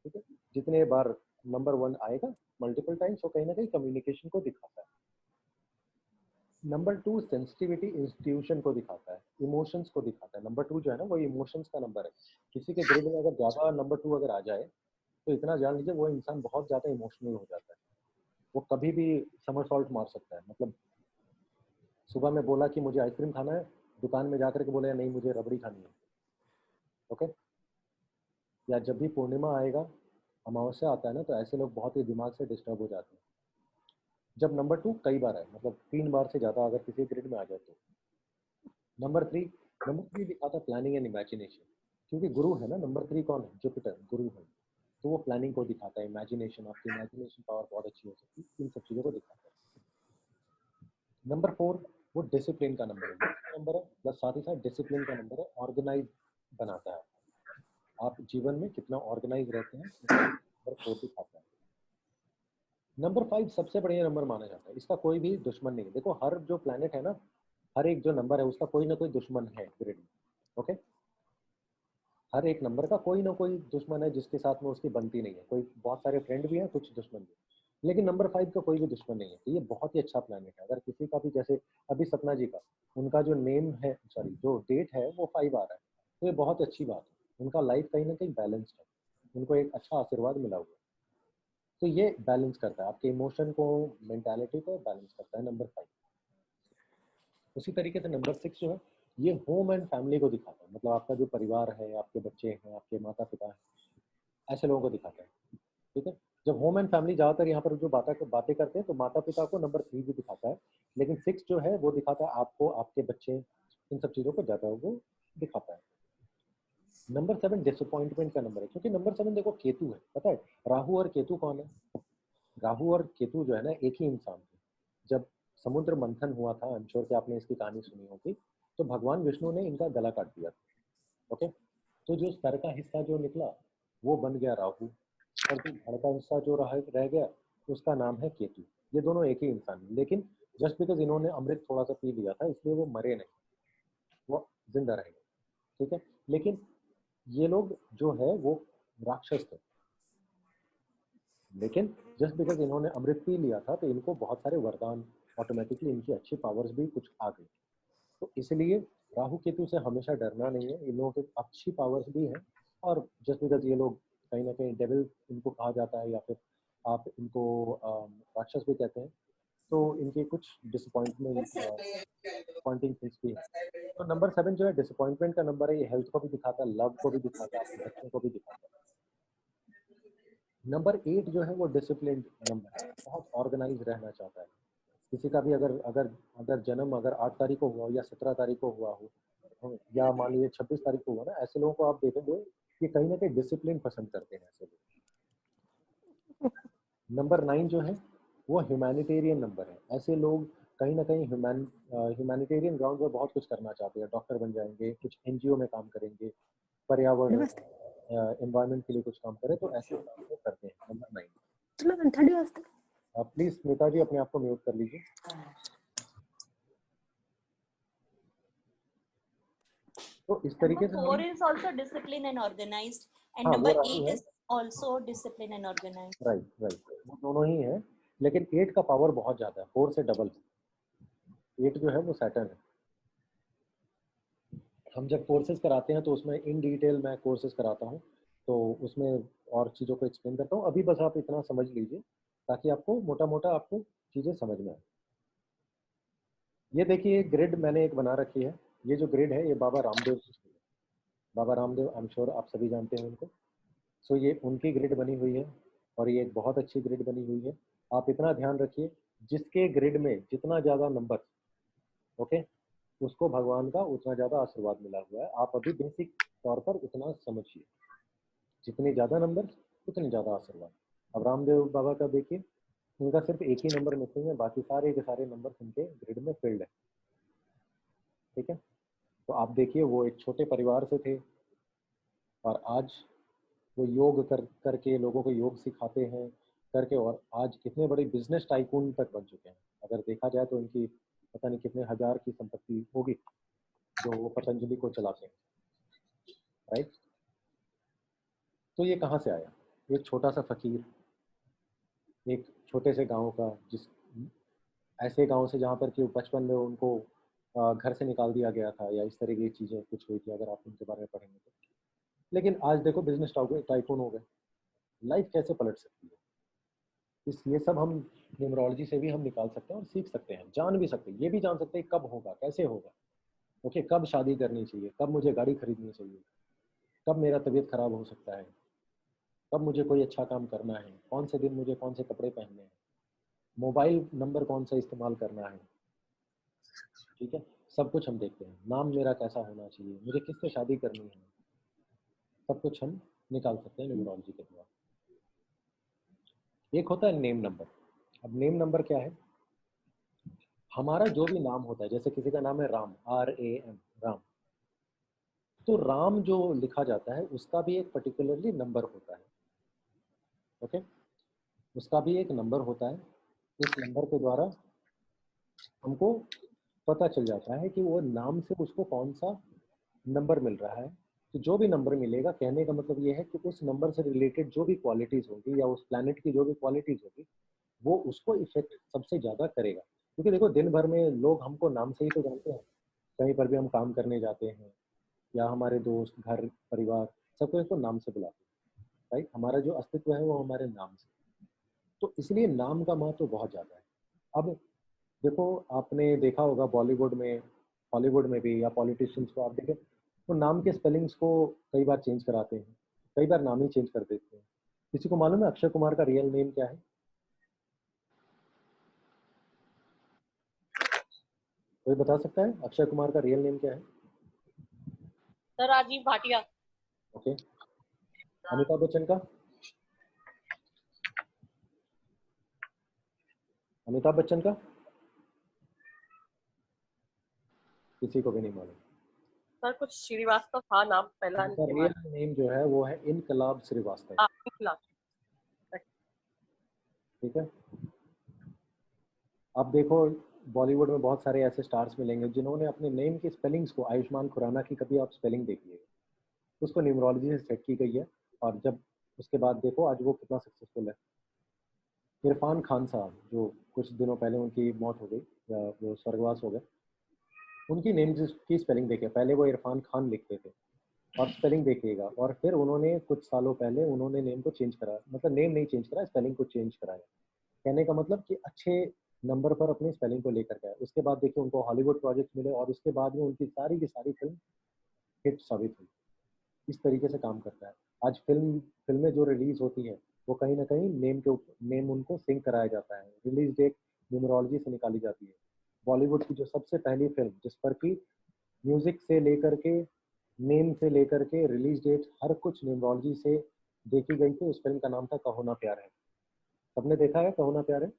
ठीक है? जितने बार नंबर 1 आएगा मल्टीपल टाइम्स, वो कहीं ना कहीं कम्युनिकेशन को दिखाता है। नंबर 2 सेंसिटिविटी इंस्टीट्यूशन को दिखाता है, इमोशंस को दिखाता है। नंबर 2 जो है ना वो इमोशंस का नंबर है। किसी के ग्रिड में अगर ज़्यादा नंबर 2 अगर आ जाए तो इतना जान लीजिए वो इंसान बहुत ज़्यादा इमोशनल हो जाता है। वो कभी भी समरसॉल्ट मार सकता है। मतलब सुबह में बोला कि मुझे आइसक्रीम खाना है, दुकान में जाकर के बोला नहीं मुझे रबड़ी खानी है, ओके? या जब भी पूर्णिमा आएगा, अमावस्या आता है ना, तो ऐसे लोग बहुत ही दिमाग से डिस्टर्ब हो जाते हैं। जब नंबर 2 कई बार है, मतलब 3 बार से ज़्यादा अगर किसी ग्रिड में आ जाए तो। नंबर 3 दिखाता है प्लानिंग एंड इमेजिनेशन, क्योंकि गुरु है ना, नंबर 3 कौन है? जुपिटर, गुरु है। तो वो प्लानिंग को दिखाता है, इमेजिनेशन, आपकी इमेजिनेशन पावर बहुत अच्छी हो सकती है, इन सब चीज़ों को दिखाता है। नंबर 4 वो डिसिप्लिन का नंबर है, नंबर है प्लस साथ ही साथ डिसिप्लिन का नंबर है, ऑर्गेनाइज बनाता है। आप जीवन में कितना ऑर्गेनाइज रहते हैं, नंबर 4 दिखाता है। नंबर 5 सबसे बढ़िया नंबर माना जाता है, इसका कोई भी दुश्मन नहीं है। देखो हर जो प्लैनेट है ना, हर एक जो नंबर है उसका कोई ना कोई दुश्मन है ग्रिड में, ओके? हर एक नंबर का कोई ना कोई दुश्मन है जिसके साथ में उसकी बनती नहीं है। कोई बहुत सारे फ्रेंड भी हैं, कुछ दुश्मन भी, लेकिन नंबर 5 का कोई भी दुश्मन नहीं है। तो ये बहुत ही अच्छा प्लैनेट है। अगर किसी का भी, जैसे अभी सपना जी का, उनका जो नेम है, सॉरी जो डेट है वो 5 आ रहा है, तो ये बहुत अच्छी बात है। उनका लाइफ कहीं ना कहीं बैलेंस्ड है, उनको एक अच्छा आशीर्वाद मिला हुआ है। तो ये बैलेंस करता है आपके इमोशन को, मेंटालिटी को बैलेंस करता है नंबर 5। उसी तरीके से नंबर 6 जो है ये होम एंड फैमिली को दिखाता है। मतलब आपका जो परिवार है, आपके बच्चे हैं, आपके माता पिता हैं, ऐसे लोगों को दिखाता है, ठीक है? जब होम एंड फैमिली ज़्यादातर यहाँ पर जो बातें करते हैं, तो माता पिता को नंबर 3 भी दिखाता है, लेकिन 6 जो है वो दिखाता है आपको, आपके बच्चे, इन सब चीज़ों को ज़्यादा वो दिखाता है। नंबर 7 डिसअपॉइंटमेंट का नंबर है, क्योंकि नंबर 7 देखो केतु है, पता है? राहु और केतु कौन है? राहु और केतु जो है ना एक ही इंसान थे। जब समुद्र मंथन हुआ था, आई एम श्योर कि आपने इसकी कहानी सुनी होगी, तो भगवान विष्णु ने इनका गला काट दिया था, ओके? तो जो सर का हिस्सा जो निकला वो बन गया राहु, और जो धड़ का हिस्सा जो रह गया उसका नाम है केतु। ये दोनों एक ही इंसान है, लेकिन जस्ट बिकॉज इन्होंने अमृत थोड़ा सा पी लिया था इसलिए वो मरे नहीं, वो जिंदा रहे, ठीक है? लेकिन ये लोग जो है वो राक्षस थे, लेकिन जस्ट बिकॉज इन्होंने अमृत पी लिया था तो इनको बहुत सारे वरदान, ऑटोमेटिकली इनकी अच्छी पावर्स भी कुछ आ गई। तो इसलिए राहु केतु से हमेशा डरना नहीं है, इन लोगों की अच्छी पावर्स भी हैं। और जस्ट बिकॉज ये लोग कहीं ना कहीं डेविल इनको कहा जाता है, या फिर आप इनको राक्षस भी कहते हैं, तो इनके कुछ डिसअपॉइंटिंग थिंग्स भी है। तो नंबर 7 जो है डिसअपॉइंटमेंट का नंबर है, ये हेल्थ को भी दिखाता है, लव को भी दिखाता है, आपके बच्चों को भी दिखाता है। नंबर 8 जो है वो डिसिप्लिन नंबर है, बहुत ऑर्गेनाइज रहना चाहता है। किसी का भी अगर अगर अगर जन्म अगर 8 तारीख को हुआ हो या 17 तारीख को हुआ हो, या मान लीजिए 26 तारीख को हुआ ना, ऐसे लोगों को आप देखेंगे कि कहीं ना कहीं डिसिप्लिन पसंद करते हैं ऐसे लोग। नंबर 9 जो है वो ह्यूमैनिटेरियन नंबर है। ऐसे लोग कहीं ना कहीं ह्यूमैनिटेरियन ग्राउंड पर बहुत कुछ करना चाहते हैं, डॉक्टर बन जाएंगे, कुछ एनजीओ में काम करेंगे, पर्यावरण एनवायरनमेंट के लिए कुछ काम करे, तो ऐसे काम वो करते हैं। नंबर 9।
चलो 1:30 वाजता
प्लीज स्मिता जी अपने आप को म्यूट कर लीजिए। तो इस तरीके से
Number 4 is also disciplined and organized, and
हाँ,
number
वो राशि
8
है।
is also disciplined and organized.
Right right, वो दोनों ही है, लेकिन 8 का पावर बहुत ज्यादा है, 4 से डबल। 8 जो है वो सैटर्न है। हम जब कोर्सेज कराते हैं तो उसमें इन डिटेल मैं कोर्सेज कराता हूँ, तो उसमें और चीज़ों को एक्सप्लेन करता हूँ। अभी बस आप इतना समझ लीजिए ताकि आपको मोटा मोटा आपको चीज़ें समझ में आए। ये देखिए ग्रिड मैंने एक बना रखी है। ये जो ग्रिड है ये बाबा रामदेव की है। Baba Ramdev I am sure आप सभी जानते हैं उनको। सो ये उनकी ग्रिड बनी हुई है और ये एक बहुत अच्छी ग्रिड बनी हुई है। आप इतना ध्यान रखिए, जिसके ग्रिड में जितना ज़्यादा नंबर, ओके, उसको भगवान का उतना ज़्यादा आशीर्वाद मिला हुआ है। आप अभी बेसिक तौर पर उतना समझिए, जितने ज़्यादा नंबर उतने ज़्यादा आशीर्वाद। अब रामदेव बाबा का देखिए, उनका सिर्फ एक ही नंबर मिसिंग है, बाकी सारे के सारे नंबर उनके ग्रिड में फिल्ड है। ठीक है, तो आप देखिए वो एक छोटे परिवार से थे और आज वो योग करके लोगों को योग सिखाते हैं करके, और आज कितने बड़े बिजनेस टाइकून तक बन चुके हैं। अगर देखा जाए तो इनकी पता नहीं कितने हजार की संपत्ति होगी जो वो पतंजलि को चलाते हैं। राइट, तो ये कहाँ से आया? एक छोटा सा फकीर, एक छोटे से गांव का, जिस ऐसे गांव से जहाँ पर कि बचपन में उनको घर से निकाल दिया गया था, या इस तरह की चीज़ें कुछ हुई थी, अगर आप उनके बारे में पढ़ेंगे तो। लेकिन आज देखो बिजनेस टाइकून हो गए। लाइफ कैसे पलट सकती है, ये सब हम न्यूमरोलॉजी से भी हम निकाल सकते हैं और सीख सकते हैं, जान भी सकते हैं। ये भी जान सकते हैं कब होगा, कैसे होगा, ओके, कब शादी करनी चाहिए, कब मुझे गाड़ी खरीदनी चाहिए, कब मेरा तबीयत खराब हो सकता है, कब मुझे कोई अच्छा काम करना है, कौन से दिन मुझे कौन से कपड़े पहनने हैं, मोबाइल नंबर कौन सा इस्तेमाल करना है। ठीक है, सब कुछ हम देखते हैं। नाम मेरा कैसा होना चाहिए, मुझे किससे शादी करनी है, सब कुछ हम निकाल सकते हैं न्यूमरोलॉजी के द्वारा। एक होता है नेम नंबर। अब नेम नंबर क्या है? हमारा जो भी नाम होता है, जैसे किसी का नाम है राम, RAM, राम, तो राम जो लिखा जाता है उसका भी एक पर्टिकुलरली नंबर होता है। ओके, उसका भी एक नंबर होता है। इस नंबर के द्वारा हमको पता चल जाता है कि वो नाम से उसको कौन सा नंबर मिल रहा है। तो जो भी नंबर मिलेगा, कहने का मतलब ये है कि उस नंबर से रिलेटेड जो भी क्वालिटीज़ होगी या उस प्लैनेट की जो भी क्वालिटीज़ होगी, वो उसको इफेक्ट सबसे ज़्यादा करेगा। क्योंकि देखो दिन भर में लोग हमको नाम से ही तो जानते हैं। कहीं पर भी हम काम करने जाते हैं या हमारे दोस्त, घर, परिवार, सबको इसको नाम से बुलाते हैं। राइट, हमारा जो अस्तित्व है वो हमारे नाम से। तो इसलिए नाम का महत्व तो बहुत ज़्यादा है। अब देखो, आपने देखा होगा बॉलीवुड में, हॉलीवुड में भी, या पॉलिटिशियंस को आप देखें तो नाम के स्पेलिंग्स को कई बार चेंज कराते हैं, कई बार नाम ही चेंज कर देते हैं। किसी को मालूम है अक्षय कुमार का रियल नेम क्या है? कोई बता सकता है अक्षय कुमार का रियल नेम क्या है?
सर राजीव भाटिया।
ओके, अमिताभ बच्चन का? अमिताभ बच्चन का किसी को भी नहीं मालूम।
सर कुछ श्रीवास्तव था नाम, पहला
उनका रियल नेम जो है वो है इनकलाब श्रीवास्तव। ठीक है, अब देखो बॉलीवुड में बहुत सारे ऐसे स्टार्स मिलेंगे जिन्होंने अपने नेम की स्पेलिंग्स को, आयुष्मान खुराना की कभी आप स्पेलिंग देखिए, उसको न्यूमरोलॉजी से सेट की गई है, और जब उसके बाद देखो आज वो कितना सक्सेसफुल है। इरफान खान साहब, जो कुछ दिनों पहले उनकी मौत हो गई या वो स्वर्गवास हो गए, उनकी नेम की स्पेलिंग देखिए, पहले वो इरफान खान लिखते थे और स्पेलिंग देखिएगा, और फिर उन्होंने कुछ सालों पहले उन्होंने नेम को चेंज करा, मतलब नेम नहीं चेंज करा, स्पेलिंग को चेंज कराया। कहने का मतलब कि अच्छे नंबर पर अपनी स्पेलिंग को लेकर गए। उसके बाद देखिए उनको हॉलीवुड प्रोजेक्ट मिले और उसके बाद में उनकी सारी की सारी फिल्म हिट साबित हुई। इस तरीके से काम करता है। आज फिल्में जो रिलीज होती हैं वो कहीं ना कहीं नेम उनको सिंक कराया जाता है, रिलीज डेट न्यूमरोलॉजी से निकाली जाती है। बॉलीवुड की जो सबसे पहली फिल्म जिस पर कि म्यूजिक से लेकर के, नेम से लेकर के, रिलीज डेट हर कुछ न्यूमरोलॉजी से देखी गई थी, उस फिल्म का नाम था कहो ना प्यार है। सबने देखा है कहो ना प्यार है?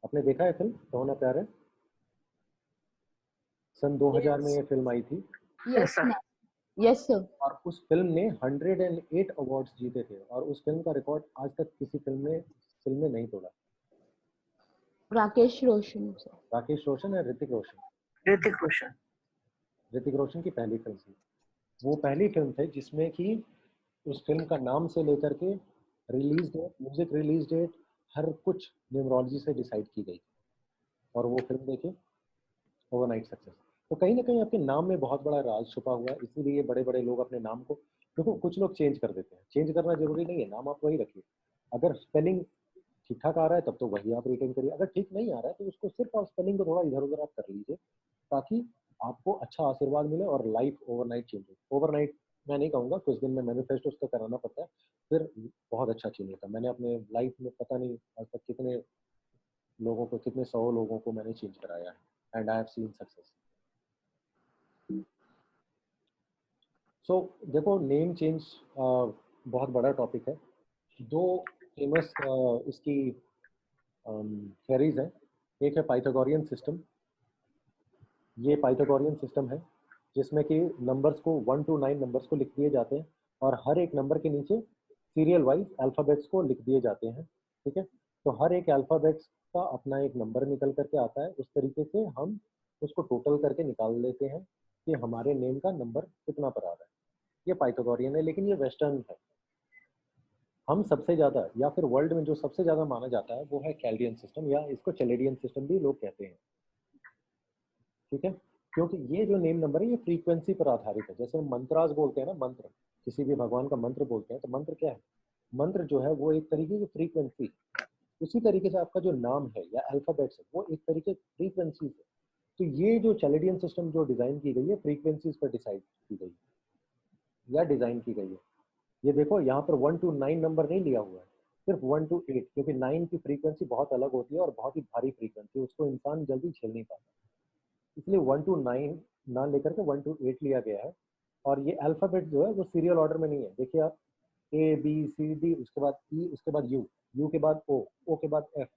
आपने देखा है फिल्म कहो ना प्यार है? सन 2000 में ये फिल्म आई थी
Yes, yes, sir.
और उस फिल्म ने 108 अवार्ड्स जीते थे और उस फिल्म का रिकॉर्ड आज तक किसी फिल्म ने नहीं तोड़ा।
राकेश रोशन, sir.
राकेश रोशन है, ऋतिक रोशन। ऋतिक रोशन की पहली फिल्म थी। वो पहली फिल्म थी जिसमें कि उस फिल्म का नाम से लेकर के release date, music release date, हर कुछ न्यूमरोलॉजी से डिसाइड की गई और वो फिल्म देखिए ओवरनाइट सक्सेस। तो कहीं ना कहीं आपके नाम में बहुत बड़ा राज छुपा हुआ है, इसीलिए बड़े बड़े लोग अपने नाम को, देखो कुछ लोग चेंज कर देते हैं, चेंज करना जरूरी नहीं है, नाम आप वही रखिए। अगर स्पेलिंग ठीक ठाक आ रहा है तब तो वही आप रिटेन करिए, अगर ठीक नहीं आ रहा है तो उसको सिर्फ आप स्पेलिंग को थोड़ा इधर उधर आप कर लीजिए ताकि आपको अच्छा आशीर्वाद मिले और लाइफ ओवरनाइट चेंज हो। ओवरनाइट मैं नहीं कहूँगा, कुछ दिन में मैनिफेस्टो उसको कराना पड़ता है, फिर बहुत अच्छा चेंज होता है। मैंने अपने लाइफ में पता नहीं आज तक कितने लोगों को, कितने 100 लोगों को मैंने चेंज कराया है and I have seen success. So देखो नेम चेंज बहुत बड़ा टॉपिक है। दो फेमस इसकी थ्योरीज हैं। एक है पाइथागोरियन सिस्टम। ये पाइथागोरियन सिस्टम है जिसमें कि नंबर्स को 1 to 9 नंबर्स को लिख दिए जाते हैं और हर एक नंबर के नीचे सीरियल वाइज अल्फ़ाबेट्स को लिख दिए जाते हैं। ठीक है, तो हर एक अल्फ़ाबेट्स का अपना एक नंबर निकल करके आता है। उस तरीके से हम उसको टोटल करके निकाल लेते हैं कि हमारे नेम का नंबर कितना पर आ रहा है। ये पाइथागोरियन है, लेकिन ये वेस्टर्न है। हम सबसे ज़्यादा या फिर वर्ल्ड में जो सबसे ज़्यादा माना जाता है वो है कैल्डियन सिस्टम, या इसको चलेडियन सिस्टम भी लोग कहते हैं। ठीक है, क्योंकि ये जो नेम नंबर है ये फ्रीक्वेंसी पर आधारित है। जैसे हम मंत्रास बोलते हैं ना, मंत्र, किसी भी भगवान का मंत्र बोलते हैं, तो मंत्र क्या है? मंत्र जो है वो एक तरीके की फ्रीक्वेंसी। उसी तरीके से आपका जो नाम है या अल्फाबेट्स है वो एक तरीके की फ्रीक्वेंसी है। तो ये जो चैलेडियन सिस्टम जो डिजाइन की गई है फ्रीक्वेंसीज पर डिसाइड की गई या डिजाइन की गई है। ये देखो यहाँ पर 1 to 9 नंबर नहीं लिया हुआ है, सिर्फ 1 to 8, क्योंकि 9 की फ्रीक्वेंसी बहुत अलग होती है और बहुत ही भारी फ्रीक्वेंसी, उसको इंसान जल्दी झेल नहीं पाता, इसलिए 1 to 9 ना लेकर के 1 to 8 लिया गया है। और ये अल्फाबेट जो है वो सीरियल ऑर्डर में नहीं है। देखिए आप A B C D, उसके बाद E, उसके बाद U, U के बाद O, O के बाद F।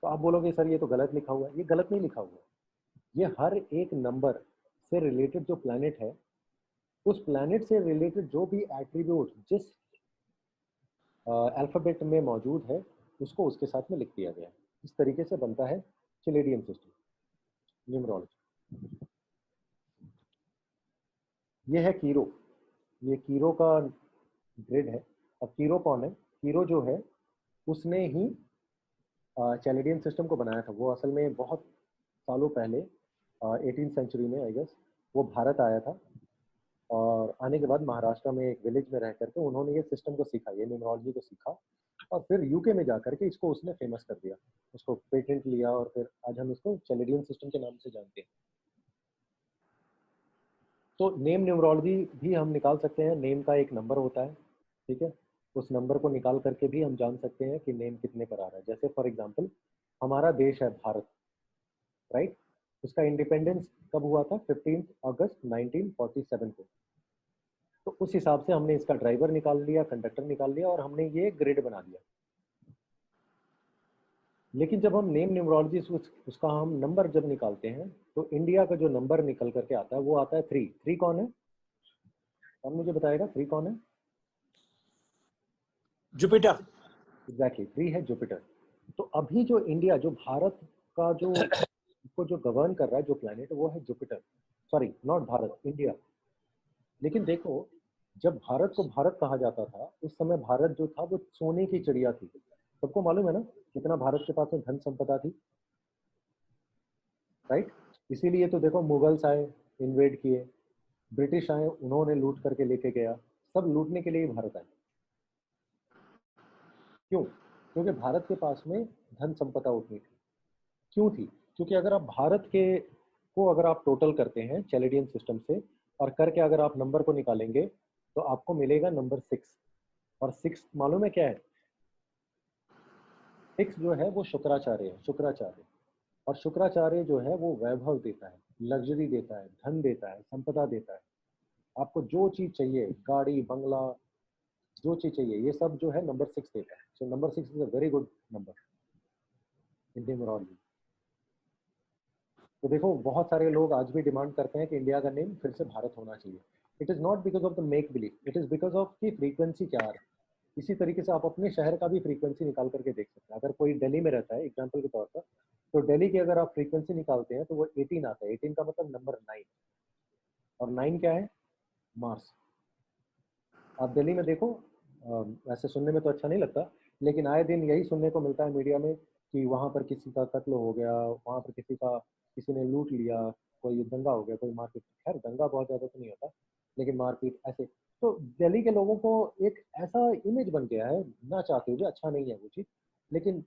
तो आप बोलोगे सर ये तो गलत लिखा हुआ है। ये गलत नहीं लिखा हुआ है, ये हर एक नंबर से रिलेटेड जो प्लैनेट है उस प्लैनेट से रिलेटेड जो भी एट्रीब्यूट जिस अल्फाबेट में मौजूद है उसको उसके साथ में लिख दिया गया है। इस तरीके से बनता है चलेडियन सिस्टम न्यूमरोलॉजी। ये है कीरो, ये कीरो का ग्रिड है। अब कीरो कौन है? कीरो जो है उसने ही चैलेडियन सिस्टम को बनाया था। वो असल में बहुत सालों पहले 18th सेंचुरी में आई गेस वो भारत आया था और आने के बाद महाराष्ट्र में एक विलेज में रह करके उन्होंने ये सिस्टम को सीखा, ये न्यूमरोलॉजी को सीखा और फिर यूके में जाकर के इसको उसने फेमस कर दिया, उसको पेटेंट लिया और फिर आज हम इसको चैलेडियन सिस्टम के नाम से जानते हैं। तो नेम न्यूमरोलॉजी भी हम निकाल सकते हैं। नेम का एक नंबर होता है, ठीक है, उस नंबर को निकाल करके भी हम जान सकते हैं कि नेम कितने पर आ रहा है। जैसे फॉर एग्जांपल हमारा देश है भारत, राइट, उसका इंडिपेंडेंस कब हुआ था? 15 अगस्त 1947 को। तो उस हिसाब से हमने इसका ड्राइवर निकाल लिया, कंडक्टर निकाल लिया और हमने ये ग्रिड बना दिया। लेकिन जब हम नेम न्यूमरोलॉजी उसका हम नंबर जब निकालते हैं तो इंडिया का जो नंबर निकल करके आता है वो आता है 3। 3 कौन है? कौन मुझे बताएगा 3 कौन है?
जुपिटर।
एग्जैक्टली, 3 है जुपिटर। तो अभी जो इंडिया, जो भारत का जो इसको जो गवर्न कर रहा है जो प्लैनेट, वो है Jupiter. Sorry, not Bharat, India. लेकिन देखो जब भारत को भारत कहा जाता था उस समय भारत जो था वो सोने की चिड़िया थी। सबको मालूम है ना कितना भारत के पास में धन संपदा थी, राइट। इसीलिए तो देखो मुगल्स आए, इन्वेड किए, ब्रिटिश आए, उन्होंने लूट करके लेके गया, सब लूटने के लिए भारत आए। क्यों? क्योंकि भारत के पास में धन संपदा उतनी थी। क्यों थी? क्योंकि अगर आप भारत के को अगर आप टोटल करते हैं चैलेडियन सिस्टम से और करके अगर आप नंबर को निकालेंगे तो आपको मिलेगा नंबर 6। और 6 मालूम है क्या है? 6 जो है वो शुक्राचार्य है, शुक्राचार्य। और शुक्राचार्य जो है वो वैभव देता है, लग्जरी देता है, धन देता है, संपदा देता है। आपको जो चीज चाहिए, गाड़ी बंगला, जो चीज चाहिए, ये सब जो है नंबर 6 देता है। So number 6 is a very good number in numerology. तो देखो बहुत सारे लोग आज भी डिमांड करते हैं कि इंडिया का नेम फिर से भारत होना चाहिए। It is not because of the make believe, it is because of की फ्रीक्वेंसी क्या है। इसी तरीके से आप अपने शहर का भी फ्रीक्वेंसी निकाल करके देख सकते हैं। अगर कोई दिल्ली में रहता है एग्जाम्पल के तौर पर, तो दिल्ली की अगर आप फ्रीक्वेंसी निकालते हैं तो वो 18 आता है। 18 का मतलब नंबर 9, और 9 क्या है? मार्स। आप दिल्ली में देखो, ऐसे सुनने में तो अच्छा नहीं लगता, लेकिन आए दिन यही सुनने को मिलता है मीडिया में कि वहाँ पर किसी का कत्ल हो गया, वहाँ पर किसी ने लूट लिया, कोई दंगा हो गया, कोई मारपीट। खैर दंगा बहुत ज़्यादा तो नहीं होता, लेकिन मारपीट ऐसे। तो दिल्ली के लोगों को एक ऐसा इमेज बन गया है, ना चाहते हुए, अच्छा नहीं है वो चीज़, लेकिन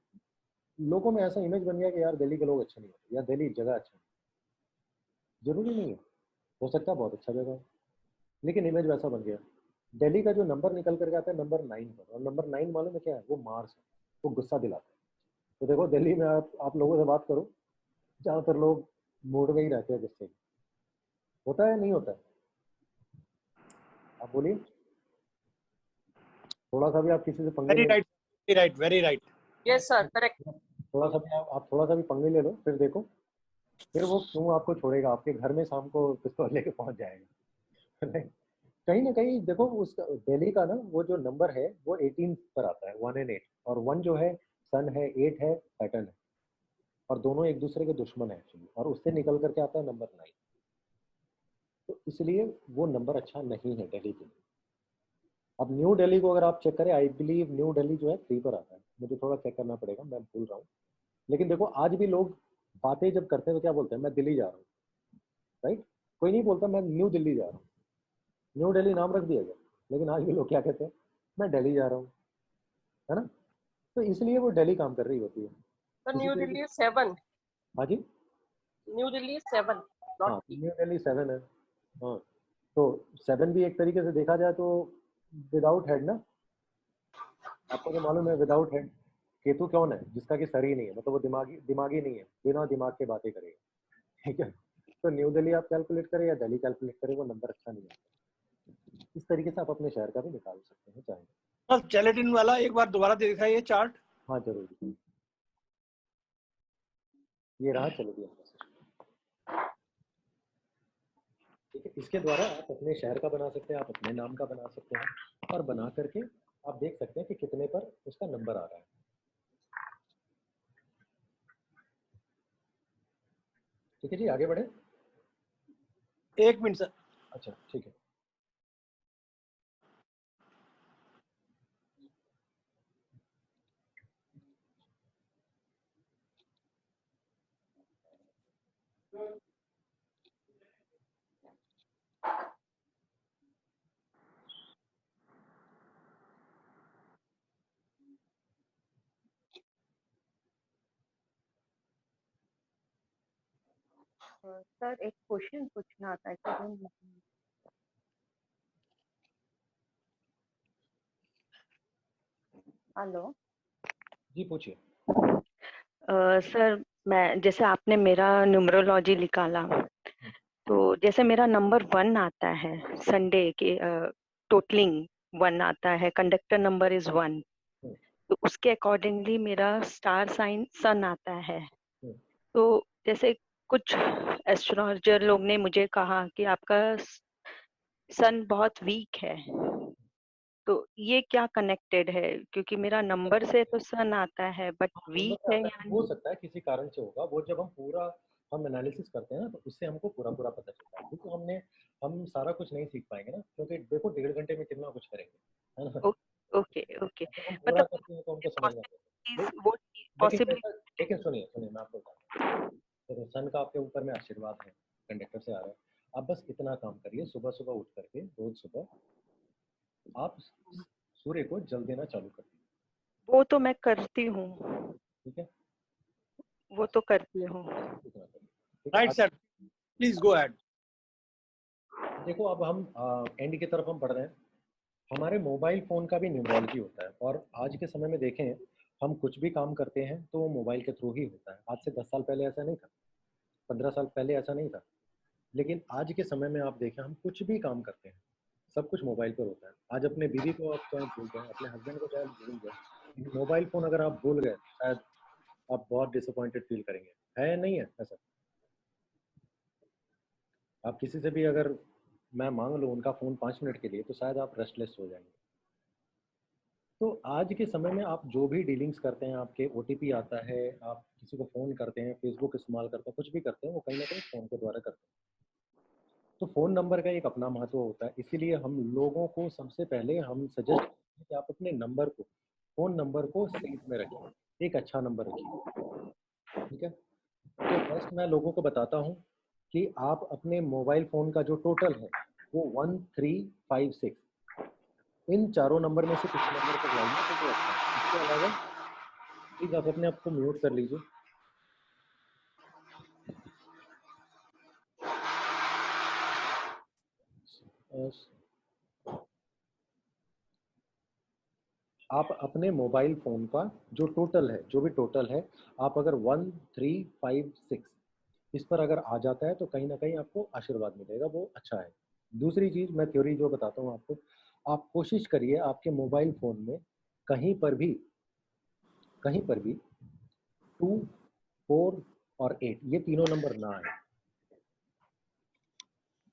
लोगों में ऐसा इमेज बन गया कि यार दिल्ली के लोग अच्छे नहीं होते या दिल्ली जगह अच्छा नहीं। जरूरी नहीं है, हो सकता है बहुत अच्छा जगह हो, लेकिन इमेज वैसा बन गया। दिल्ली का जो नंबर निकल करके आता है नंबर 9 पर, और नंबर 9 मालूम है क्या है? वो मार्स है, वो गुस्सा दिलाता है। तो देखो दिल्ली में आप लोगों से बात करो, ज़्यादातर लोग मूड में ही रहते हैं गुस्से में। होता है नहीं होता है? आप बोलिए, थोड़ा सा भी आप किसी से पंगे
Very
ले,
right, very right, very right.
Yes, sir. Correct.
थोड़ा सा भी आप थोड़ा सा भी पंगे ले लो, फिर देखो, फिर वो क्यों आपको छोड़ेगा? आपके घर में शाम को पिस्तौल लेके पहुंच जाएगा। कहीं ना कहीं देखो, उस दिल्ली का ना वो जो नंबर है वो 18 पर आता है, 1 and 8, और 1 जो है सन है, 8 है सैटर्न है, और दोनों एक दूसरे के दुश्मन है एक्चुअली, और उससे निकल करके आता है नंबर 9। तो इसलिए वो नंबर अच्छा नहीं है दिल्ली के लिए। अब न्यू दिल्ली को अगर आप चेक करें, आई बिलीव न्यू दिल्ली जो है 3 पर आता है, मुझे थोड़ा चेक करना पड़ेगा, मैं भूल रहा हूँ। लेकिन देखो आज भी लोग बातें जब करते हैं तो क्या बोलते हैं? मैं दिल्ली जा रहा हूँ, राइट? कोई नहीं बोलता मैं न्यू दिल्ली जा रहा हूँ। न्यू दिल्ली नाम रख दिया गया, लेकिन आज भी लोग क्या कहते हैं? मैं दिल्ली जा रहा हूँ, है ना? तो इसलिए वो दिल्ली काम कर रही होती है।
So
इसी
New
तरीके,
Delhi is 7.
हाँ जी,
New Delhi is 7, not
हाँ
3.
न्यू दिल्ली 7 है। हाँ, तो 7 भी एक तरीके से देखा जाए तो विदाउट हेड ना। आपको तो मालूम है विदाउट हेड केतु कौन है? जिसका कि सर ही नहीं है, मतलब वो दिमागी नहीं है, बिना दिमाग के बातें करेगा, ठीक है? तो न्यू दिल्ली आप कैलकुलेट करें या दिल्ली कैलकुलेट करें, वो नंबर अच्छा नहीं आता। इस तरीके से आप अपने शहर का भी निकाल सकते हैं चाहे।
बस चैलेटिन वाला एक बार दोबारा दिखाइए चार्ट।
हाँ जरूर, ये रहा चलो। ठीक है, इसके द्वारा आप अपने शहर का बना सकते हैं, आप अपने नाम का बना सकते हैं, और बना करके आप देख सकते हैं कि कितने पर उसका नंबर आ रहा है। ठीक है जी, आगे बढ़े।
1 मिनट सर।
अच्छा ठीक है।
सर एक क्वेश्चन पूछना था कि हेलो
जी पूछिए।
सर, मैं जैसे आपने मेरा न्यूमरोलॉजी निकाला, तो जैसे मेरा नंबर 1 आता है, संडे के टोटलिंग 1 आता है, कंडक्टर नंबर इज 1, तो उसके अकॉर्डिंगली मेरा स्टार साइन सन आता है। तो जैसे कुछ एस्ट्रोलॉजर लोग ने मुझे कहा कि आपका सन बहुत वीक है, तो ये क्या कनेक्टेड है? क्योंकि मेरा नंबर से तो सन आता है, बट वीक है या
हो सकता है किसी कारण से होगा वो, जब हम एनालिसिस करते हैं ना, तो उससे हमको पूरा पता चलता है, क्योंकि हम सारा कुछ नहीं सीख पाएंगे ना, क्योंकि देखो 1.5 घंटे में कितना कुछ करेंगे, है ना?
ओके ओके,
तो हम पूरा
मतलब
करते हैं तो हमको समझ में आता है।
वो
लेकिन सुनिए मैं आपको बताता हूँ। देखो सन का आपके ऊपर में आशीर्वाद है, कंडक्टर से आ रहा है। आप बस इतना काम करिए, सुबह सुबह उठ करके रोज सुबह आप सूर्य को जल देना चालू कर दीजिए।
वो तो मैं करती हूँ,
ठीक है,
वो तो करती हूँ।
Right sir, please go ahead.
देखो अब हम एंड की तरफ हम बढ़ रहे हैं। हमारे मोबाइल फ़ोन का भी न्यूमरोलॉजी होता है, और आज के समय में देखें हम कुछ भी काम करते हैं तो वो मोबाइल के थ्रू ही होता है। आज से 10 साल पहले ऐसा नहीं था, 15 साल पहले ऐसा नहीं था, लेकिन आज के समय में आप देखें हम कुछ भी काम करते हैं सब कुछ मोबाइल पर होता है। आज अपने बीवी को आप चाहे भूल गए, अपने हस्बैंड को चाहे भूल गए, मोबाइल फ़ोन अगर आप भूल गए शायद आप बहुत डिसअपॉइंटेड फील करेंगे, है नहीं है ऐसा? आप किसी से भी अगर मैं मांग लूँ उनका फ़ोन 5 मिनट के लिए तो शायद आप रेस्टलेस हो जाएंगे। तो आज के समय में आप जो भी डीलिंग्स करते हैं, आपके ओटीपी आता है, आप किसी को फ़ोन करते हैं, फेसबुक इस्तेमाल करते हैं, कुछ भी करते हैं, वो कहीं ना कहीं फ़ोन के द्वारा करते हैं। तो फ़ोन नंबर का एक अपना महत्व होता है, इसीलिए हम लोगों को सबसे पहले हम सजेस्ट करते हैं कि आप अपने नंबर को, फ़ोन नंबर को सेव में रखें, एक अच्छा नंबर रखिए। ठीक है, तो फर्स्ट मैं लोगों को बताता हूँ कि आप अपने मोबाइल फ़ोन का जो टोटल है वो 1356, इन चारों नंबर में से किसी नंबर को लाइए तो वो अच्छा है। इसके अलावा प्लीज़ आप अपने आप को म्यूट कर लीजिए। आप अपने मोबाइल फ़ोन का जो टोटल है, जो भी टोटल है, आप अगर 1356 इस पर अगर आ जाता है तो कहीं ना कहीं आपको आशीर्वाद मिलेगा, वो अच्छा है। दूसरी चीज़ मैं थ्योरी जो बताता हूँ आपको, आप कोशिश करिए आपके मोबाइल फ़ोन में कहीं पर भी 2, 4 और 8 ये तीनों नंबर ना आए।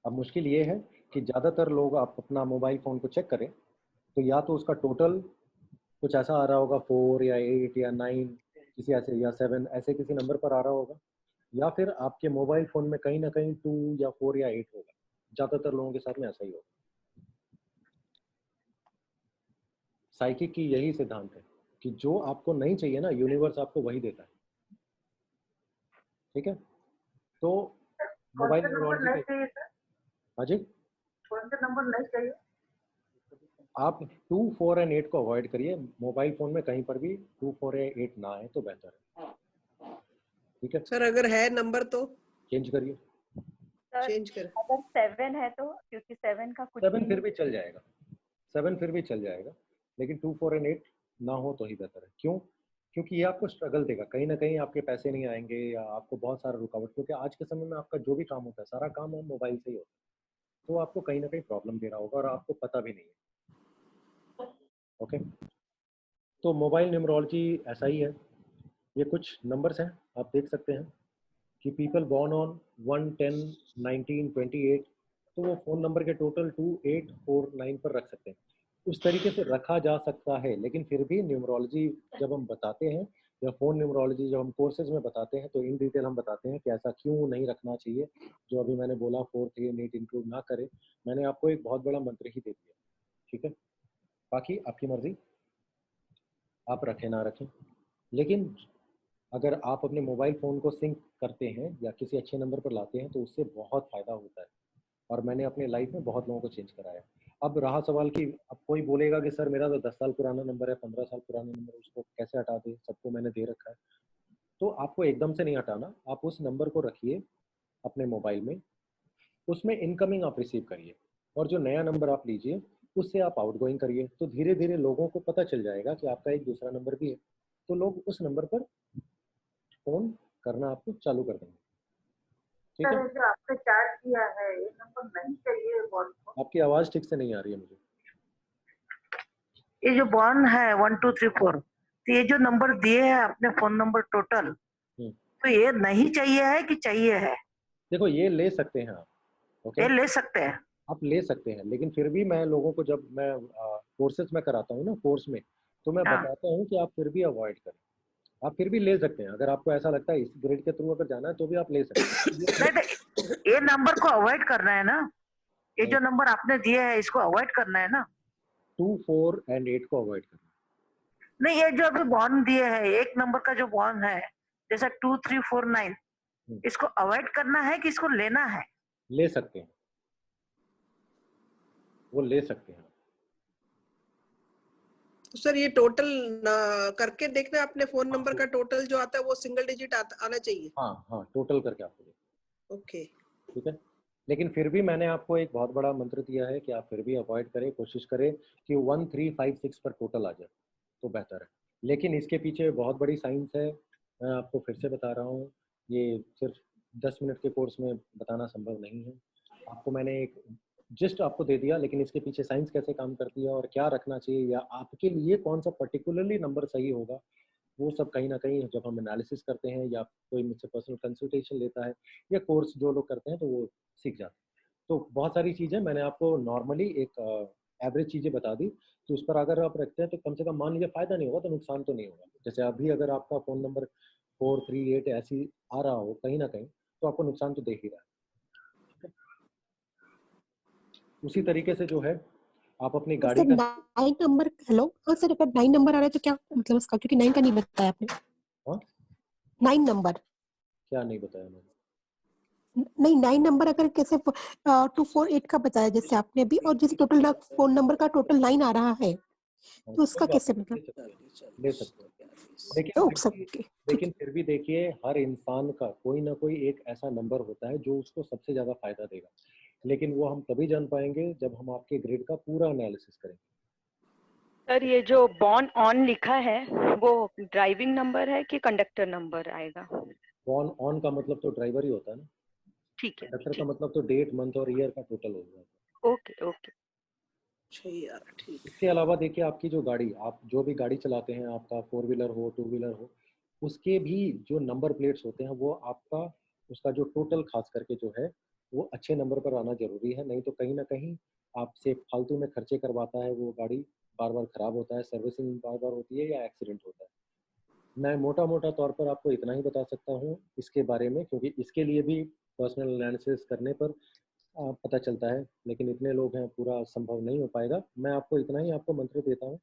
अब मुश्किल ये है कि ज़्यादातर लोग आप अपना मोबाइल फ़ोन को चेक करें तो या तो उसका टोटल कुछ ऐसा आ रहा होगा 4 या 8 या 9 किसी ऐसे, या 7 ऐसे किसी नंबर पर आ रहा होगा, या फिर आपके मोबाइल फ़ोन में कहीं ना कहीं 2 या 4 या 8 होगा। ज़्यादातर लोगों के साथ में ऐसा ही होगा। साइकिक की यही सिद्धांत है कि जो आपको नहीं चाहिए ना, यूनिवर्स आपको वही देता है। ठीक है, तो मोबाइल न्यूमरोलॉजी के, हाँ जी,
कौन सा नंबर नहीं चाहिए?
आप 2, 4 एंड 8 को अवॉइड करिए। मोबाइल फ़ोन में कहीं पर भी 2, 4 या 8 ना आए तो बेहतर है। ठीक है
सर, अगर है नंबर तो
चेंज करिए।
सर
चेंज कर।
अगर 7 है तो, क्योंकि 7 का कुछ
7 फिर भी चल जाएगा, 7 फिर भी चल जाएगा, लेकिन 2, 4 एंड 8 ना हो तो ही बेहतर है। क्यों? क्योंकि ये आपको स्ट्रगल देगा, कहीं ना कहीं आपके पैसे नहीं आएंगे या आपको बहुत सारा रुकावट, क्योंकि आज के समय में आपका जो भी काम होता है सारा काम हम मोबाइल से ही होता है, तो आपको कहीं ना कहीं प्रॉब्लम दे रहा होगा और आपको पता भी नहीं है। ओके, तो मोबाइल न्यूमरोलॉजी ऐसा ही है। ये कुछ नंबर्स हैं, आप देख सकते हैं कि पीपल बॉर्न ऑन 1, 10, 19, 28, तो वो फ़ोन नंबर के टोटल 2, 8, 4, 9 पर रख सकते हैं। उस तरीके से रखा जा सकता है, लेकिन फिर भी न्यूमरोलॉजी जब हम बताते हैं या फ़ोन न्यूमरोलॉजी जब हम कोर्सेज में बताते हैं तो इन डिटेल हम बताते हैं कि ऐसा क्यों नहीं रखना चाहिए। जो अभी मैंने बोला 4, 3 8 इंक्लूड ना करें, मैंने आपको एक बहुत बड़ा मंत्र ही दे दिया। ठीक है, बाकी आपकी मर्जी, आप रखें ना रखें। लेकिन अगर आप अपने मोबाइल फ़ोन को सिंक करते हैं या किसी अच्छे नंबर पर लाते हैं तो उससे बहुत फ़ायदा होता है, और मैंने अपने लाइफ में बहुत लोगों को चेंज कराया। अब रहा सवाल कि अब कोई बोलेगा कि सर मेरा तो 10 साल पुराना नंबर है, 15 साल पुराना नंबर, उसको कैसे हटा दें, सबको मैंने दे रखा है। तो आपको एकदम से नहीं हटाना, आप उस नंबर को रखिए अपने मोबाइल में, उसमें इनकमिंग आप रिसीव करिए, और जो नया नंबर आप लीजिए उससे आप आउटगोइंग करिए। तो धीरे धीरे लोगों को पता चल जाएगा कि आपका एक दूसरा नंबर भी है, तो लोग उस नंबर पर फ़ोन करना आपको चालू कर देंगे। ठीक है,
सर जो आपने चार्ज किया है ये नंबर नहीं चाहिए बॉर्न को।
आपकी आवाज़ ठीक से नहीं आ रही है मुझे।
ये जो बॉर्न है 1, 2, 3, 4, तो ये जो नंबर दिए हैं अपने फोन नंबर टोटल, तो ये नहीं चाहिए है कि चाहिए है?
देखो ये ले सकते हैं आप, ओके,
ये ले सकते हैं,
आप ले सकते हैं, लेकिन फिर भी मैं लोगों को जब मैं कोर्सेज में कराता हूँ ना, कोर्स में, तो मैं बताता हूँ कि आप फिर भी अवॉइड करें। आप फिर भी ले सकते हैं, अगर आपको ऐसा लगता है इस ग्रेड के थ्रू अगर जाना है तो भी आप ले सकते हैं।
नहीं ये नंबर को अवॉइड करना है ना, ये जो नंबर आपने दिए है इसको अवॉइड करना है ना।
2, 4 एंड 8 को अवॉइड करना।
नहीं ये जो अभी बॉन्ड दिए है, एक नंबर का जो बॉन्ड है जैसा 2, 3, 4, 9, इसको अवॉइड करना है कि इसको लेना है?
ले सकते हैं, वो ले सकते हैं।
तो सर ये टोटल करके देखना, अपने फोन नंबर का टोटल जो आता है वो सिंगल डिजिट आना चाहिए।
हाँ हाँ, टोटल करके आपको देखना।
ओके,
ठीक है, लेकिन फिर भी मैंने आपको एक बहुत बड़ा मंत्र दिया है कि आप फिर भी अवॉइड करें, कोशिश करें कि 1356 पर टोटल आ जाए तो बेहतर है। लेकिन इसके पीछे बहुत बड़ी साइंस है, मैं आपको फिर से बता रहा हूँ, ये सिर्फ 10 मिनट के कोर्स में बताना संभव नहीं है। आपको मैंने एक जस्ट आपको दे दिया, लेकिन इसके पीछे साइंस कैसे काम करती है और क्या रखना चाहिए या आपके लिए कौन सा पर्टिकुलरली नंबर सही होगा, वो सब कहीं ना कहीं जब हम एनालिसिस करते हैं या कोई मुझसे पर्सनल कंसल्टेशन लेता है या कोर्स जो लोग करते हैं तो वो सीख जाते हैं। तो बहुत सारी चीज़ें मैंने आपको नॉर्मली एक एवरेज चीज़ें बता दी, तो उस पर अगर आप रखते हैं तो कम से कम मान लीजिए फ़ायदा नहीं होगा तो नुकसान तो नहीं होगा। जैसे अभी अगर आपका फ़ोन नंबर 438 ऐसी आ रहा हो कहीं ना कहीं तो आपको नुकसान तो दे ही रहा है। उसी तरीके से जो है आप अपनी गाड़ी
सर
का
9 नंबर, हेलो हाँ सर, अगर 9 नंबर आ रहा है तो क्या मतलब उसका, क्योंकि 9 का नहीं बताया आपने।
हाँ?
9 नंबर
क्या नहीं बताया मैंने?
नहीं, 9 नंबर अगर कैसे 248 का बताया जैसे आपने अभी, और जैसे टोटल फोन नंबर का टोटल 9 आ रहा है तो उसका कैसे मतलब
ले सकते हैं
ओके।
लेकिन फिर भी देखिए हर इंसान का कोई ना कोई एक ऐसा नंबर होता है जो उसको सबसे ज्यादा फायदा देगा, लेकिन वो हम तभी जान पाएंगे जब हम आपके ग्रेड का पूरा एनालिसिस करेंगे।
सर ये जो बॉर्न ऑन लिखा है वो ड्राइविंग नंबर है कि कंडक्टर नंबर आएगा?
बॉर्न ऑन का मतलब तो ड्राइवर ही होता है ना।
ठीक है,
कंडक्टर का मतलब तो डेट, मंथ और ईयर का टोटल हो जाता है।
ओके ओके
ठीक।
इसके अलावा देखिए आपकी जो गाड़ी, आप जो भी गाड़ी चलाते हैं, आपका 4 व्हीलर हो 2 व्हीलर हो, उसके भी जो नंबर प्लेट्स होते हैं वो आपका उसका जो टोटल खास करके जो है वो अच्छे नंबर पर आना जरूरी है, नहीं तो कहीं ना कहीं आपसे फालतू में खर्चे करवाता है वो गाड़ी, बार बार खराब होता है, सर्विसिंग बार बार होती है या एक्सीडेंट होता है। मैं मोटा मोटा तौर पर आपको इतना ही बता सकता हूँ इसके बारे में, क्योंकि इसके लिए भी पर्सनल एनालिसिस करने पर पता चलता है, लेकिन इतने लोग हैं पूरा संभव नहीं हो पाएगा। मैं आपको इतना ही आपको मंत्र देता हूँ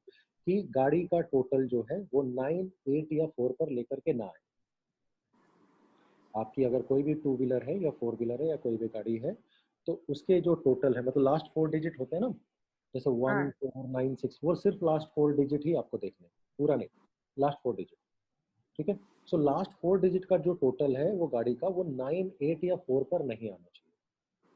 कि गाड़ी का टोटल जो है वो 9, 8 या 4 पर लेकर के ना आए। आपकी अगर कोई भी 2 व्हीलर है या 4 व्हीलर है या कोई भी गाड़ी है तो उसके जो टोटल है मतलब लास्ट 4 डिजिट होते हैं ना, जैसे 1 4 9 6, वो सिर्फ लास्ट 4 डिजिट ही आपको देखने, पूरा नहीं, लास्ट 4 डिजिट। ठीक है, सो लास्ट 4 डिजिट का जो टोटल है वो गाड़ी का वो 9, 8 या 4 पर नहीं आना चाहिए।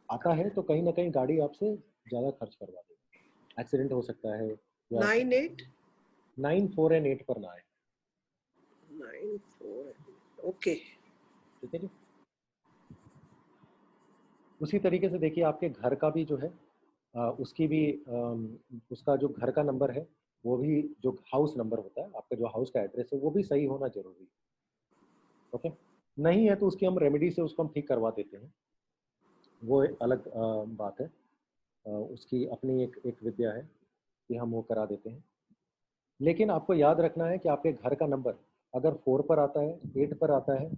आता है तो कहीं ना कहीं गाड़ी आपसे ज्यादा खर्च करवा देगी, एक्सीडेंट हो सकता है।
9, 8
9, 4 एंड 8 पर ना आए।
9, 4 ओके।
ठीक है जी। उसी तरीके से देखिए आपके घर का भी जो है उसकी भी उसका जो घर का नंबर है वो भी जो हाउस नंबर होता है, आपका जो हाउस का एड्रेस है वो भी सही होना जरूरी है। ओके, नहीं है तो उसकी हम रेमेडी से उसको हम ठीक करवा देते हैं, वो एक अलग बात है। उसकी अपनी एक विद्या है कि हम वो करा देते हैं। लेकिन आपको याद रखना है कि आपके घर का नंबर अगर 4 पर आता है, 8 पर आता है,